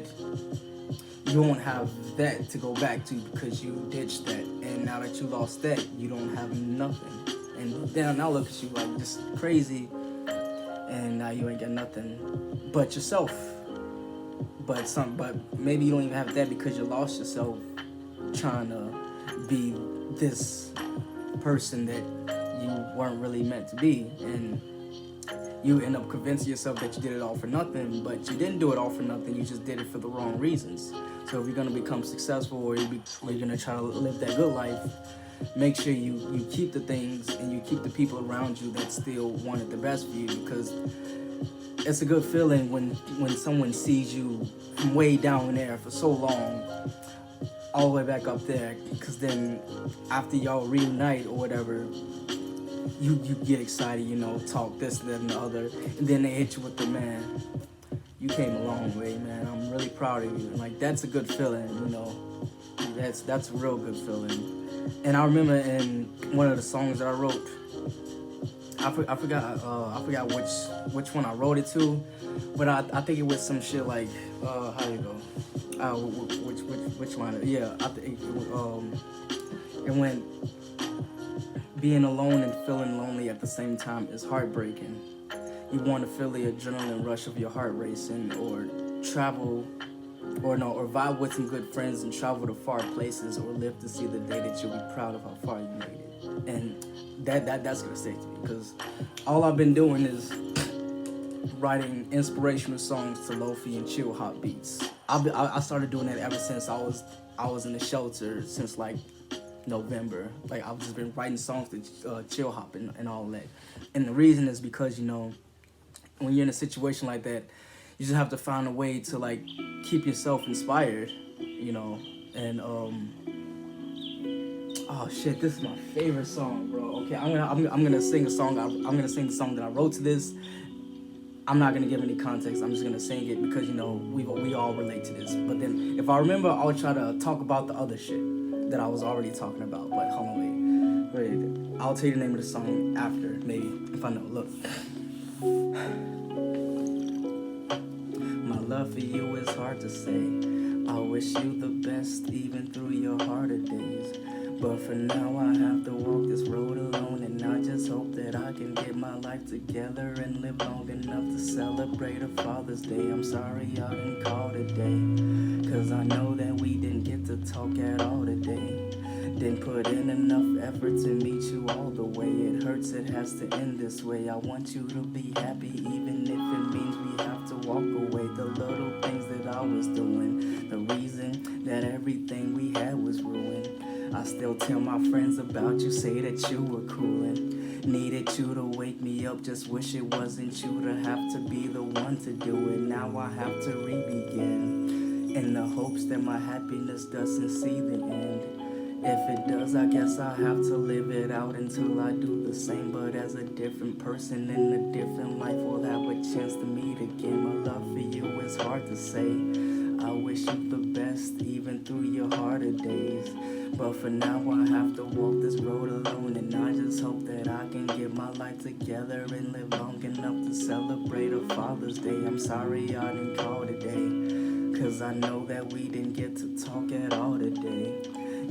you won't have that to go back to, because you ditched that. And now that you lost that, you don't have nothing. And then now look at you like just crazy, and now you ain't got nothing but yourself. But maybe you don't even have that because you lost yourself trying to be this person that you weren't really meant to be. And you end up convincing yourself that you did it all for nothing, but you didn't do it all for nothing. You just did it for the wrong reasons. So if you're going to become successful, or you're going to try to live that good life, make sure you keep the things and you keep the people around you that still wanted the best for you, because it's a good feeling when someone sees you from way down there for so long all the way back up there, because then after y'all reunite or whatever, you get excited, talk this, that, and the other, and then they hit you with the, man, you came a long way, man. I'm really proud of you. And like, that's a good feeling, That's a real good feeling. And I remember in one of the songs that I wrote, I forgot which one I wrote it to, but I think it was some shit like how do you go? Which line? Yeah, I think it went. Being alone and feeling lonely at the same time is heartbreaking. You want to feel the adrenaline rush of your heart racing, or travel or vibe with some good friends and travel to far places or live to see the day that you'll be proud of how far you made it. And that's gonna stick to me because all I've been doing is writing inspirational songs to LoFi and ChillHop beats. I started doing that ever since I was in the shelter since like November. Like I've just been writing songs to ChillHop and all that. And the reason is because when you're in a situation like that, you just have to find a way to like keep yourself inspired, And oh shit, this is my favorite song, bro. Okay, I'm gonna sing a song. I'm gonna sing the song that I wrote to this. I'm not gonna give any context. I'm just gonna sing it because we all relate to this. But then if I remember, I'll try to talk about the other shit that I was already talking about. But hold on, wait. I'll tell you the name of the song after, maybe if I know. Look. My love for you is hard to say. I wish you the best even through your harder days. But for now I have to walk this road alone, and I just hope that I can get my life together and live long enough to celebrate a Father's Day. I'm sorry I didn't call today, cause I know that we didn't get to talk at all today. Didn't put in enough effort to meet you all the way. It hurts, it has to end this way. I want you to be happy even if it means we have to walk away. The little things that I was doing, the reason that everything we had was ruined. I still tell my friends about you, say that you were coolin'. Needed you to wake me up, just wish it wasn't you to have to be the one to do it. Now I have to re-begin, in the hopes that my happiness doesn't see the end. If it does, I guess I have to live it out until I do the same, but as a different person in a different life, we'll have a chance to meet again. My love for you is hard to say. I wish you the best even through your harder days. But for now I have to walk this road alone, and I just hope that I can get my life together and live long enough to celebrate a Father's Day. I'm sorry I didn't call today, cause I know that we didn't get to talk at all today.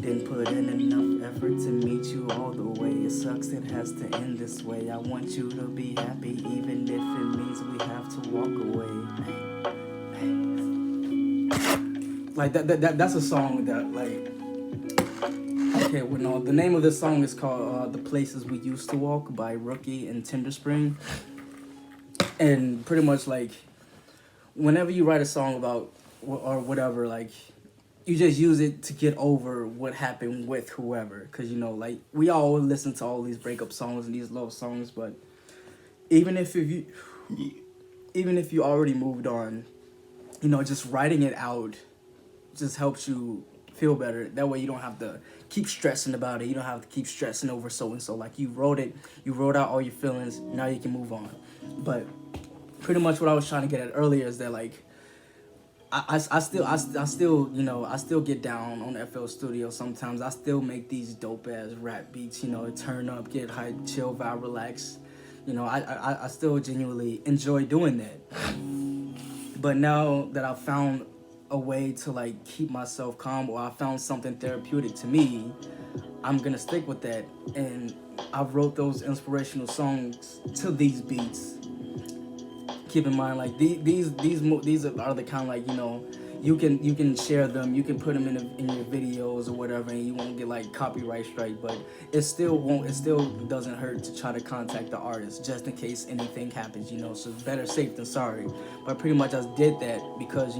Didn't put in enough effort to meet you all the way. It sucks it has to end this way. I want you to be happy even if it means we have to walk away. Like that's a song that like, okay, well, no, the name of this song is called The Places We Used to Walk by Rookie and Tender Spring. And pretty much like whenever you write a song about or whatever, like you just use it to get over what happened with whoever. Because like we all listen to all these breakup songs and these love songs, but even if you already moved on, just writing it out just helps you feel better. That way you don't have to keep stressing about it. You don't have to keep stressing over so and so. Like you wrote out all your feelings. Now you can move on. But pretty much what I was trying to get at earlier is that like I still get down on FL Studio sometimes. I still make these dope ass rap beats. Turn up, get hype, chill, vibe, relax. I still genuinely enjoy doing that. But now that I've found a way to like keep myself calm, or I found something therapeutic to me, I'm gonna stick with that. And I wrote those inspirational songs to these beats. Keep in mind, like these are the kind of like you can share them, you can put them in your videos or whatever, and you won't get like copyright strike. But it still doesn't hurt to try to contact the artist just in case anything happens. So it's better safe than sorry. But pretty much I did that because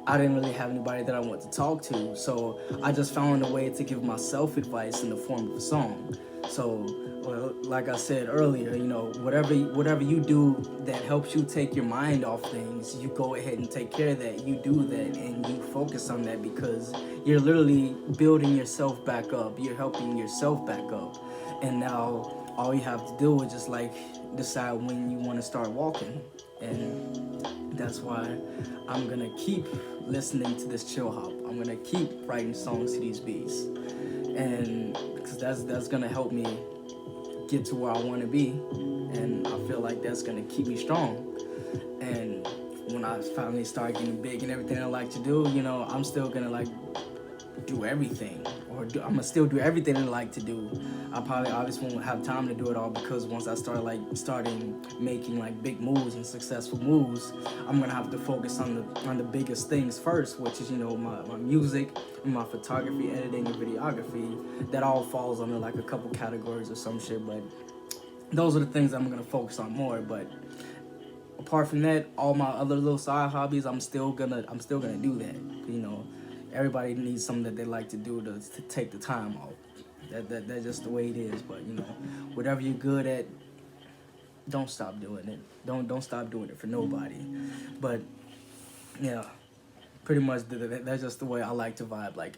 I didn't really have anybody that I wanted to talk to, so I just found a way to give myself advice in the form of a song. So, well, like I said earlier, whatever you do that helps you take your mind off things, you go ahead and take care of that. You do that and you focus on that because you're literally building yourself back up. You're helping yourself back up. And now all you have to do is just like decide when you want to start walking. And that's why I'm gonna keep listening to this ChillHop. I'm gonna keep writing songs to these beats, and because that's gonna help me get to where I want to be, and I feel like that's gonna keep me strong. And when I finally start getting big and everything I like to do, I'm still gonna like do everything, or I'm gonna still do everything I like to do. I probably obviously won't have time to do it all, because once I starting making like big moves and successful moves, I'm gonna have to focus on the biggest things first, which is, you know, my music, my photography, editing, and videography. That all falls under like a couple categories or some shit, but those are the things I'm gonna focus on more. But apart from that, all my other little side hobbies, I'm still gonna do that. You know, everybody needs something that they like to do to take the time off. That's just the way it is. But you know, whatever you're good at, don't stop doing it. Don't stop doing it for nobody. But yeah, pretty much that's just the way I like to vibe. Like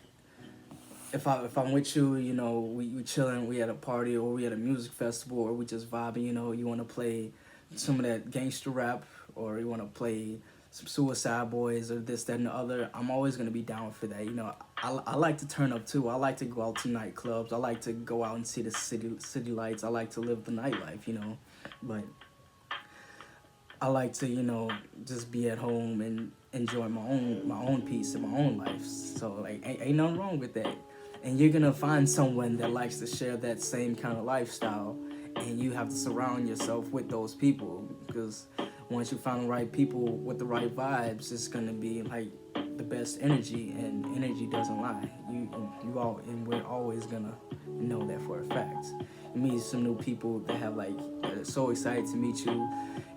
if I'm with you, you know, we chilling, we at a party, or we at a music festival, or we just vibing. You know, you want to play some of that gangster rap, or you want to play some Suicide Boys, or this, that, and the other. I'm always gonna be down for that. You know, I like to turn up too. I like to go out to nightclubs. I like to go out and see the city lights. I like to live the nightlife. You know, but I like to, you know, just be at home and enjoy my own peace and my own life. So like, ain't nothing wrong with that. And you're gonna find someone that likes to share that same kind of lifestyle, and you have to surround yourself with those people, because once you find the right people with the right vibes, it's gonna be like the best energy, and energy doesn't lie. And we're always gonna know that for a fact. You meet some new people that have like, they're so excited to meet you,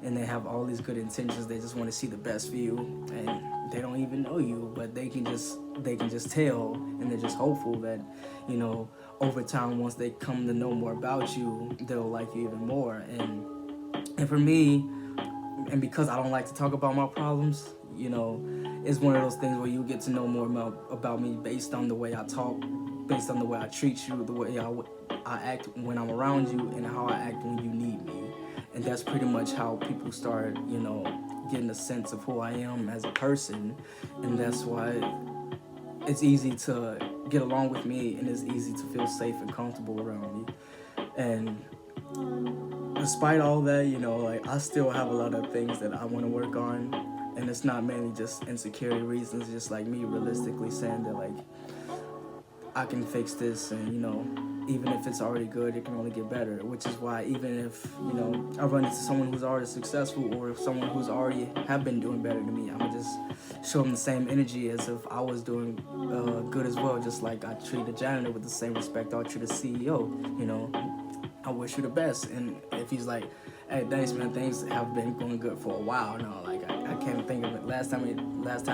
and they have all these good intentions. They just want to see the best for you, and they don't even know you, but they can just tell, and they're just hopeful that, you know, over time, once they come to know more about you, they'll like you even more. And for me, and because I don't like to talk about my problems, you know, it's one of those things where you get to know more about me based on the way I talk, based on the way I treat you, the way I act when I'm around you, and how I act when you need me. And that's pretty much how people start, you know, getting a sense of who I am as a person. And that's why it's easy to get along with me, and it's easy to feel safe and comfortable around me. And despite all that, you know, like, I still have a lot of things that I want to work on, and it's not mainly just insecurity reasons, just like me realistically saying that, like, I can fix this, and, you know, even if it's already good, it can only get better. Which is why, even if, you know, I run into someone who's already successful, or if someone who's already have been doing better than me, I'm gonna just show them the same energy as if I was doing good as well. Just like I treat a janitor with the same respect I would treat a CEO. You know, I wish you the best. And if he's like, hey, thanks, man, things have been going good for a while now. Like, I can't think of it. Last time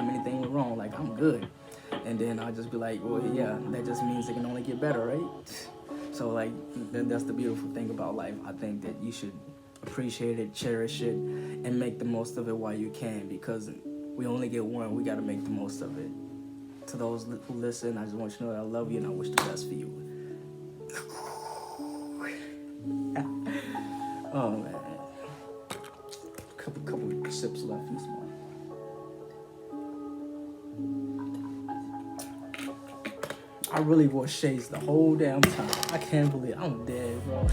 anything went wrong, like, I'm good. And then I'll just be like, well, yeah, that just means it can only get better, right? So, like, that's the beautiful thing about life. I think that you should appreciate it, cherish it, and make the most of it while you can, because we only get one. We got to make the most of it. To those who listen, I just want you to know that I love you, and I wish the best for you. Oh, man. Couple sips left. Use more. I really wore shades the whole damn time. I can't believe I'm dead, bro.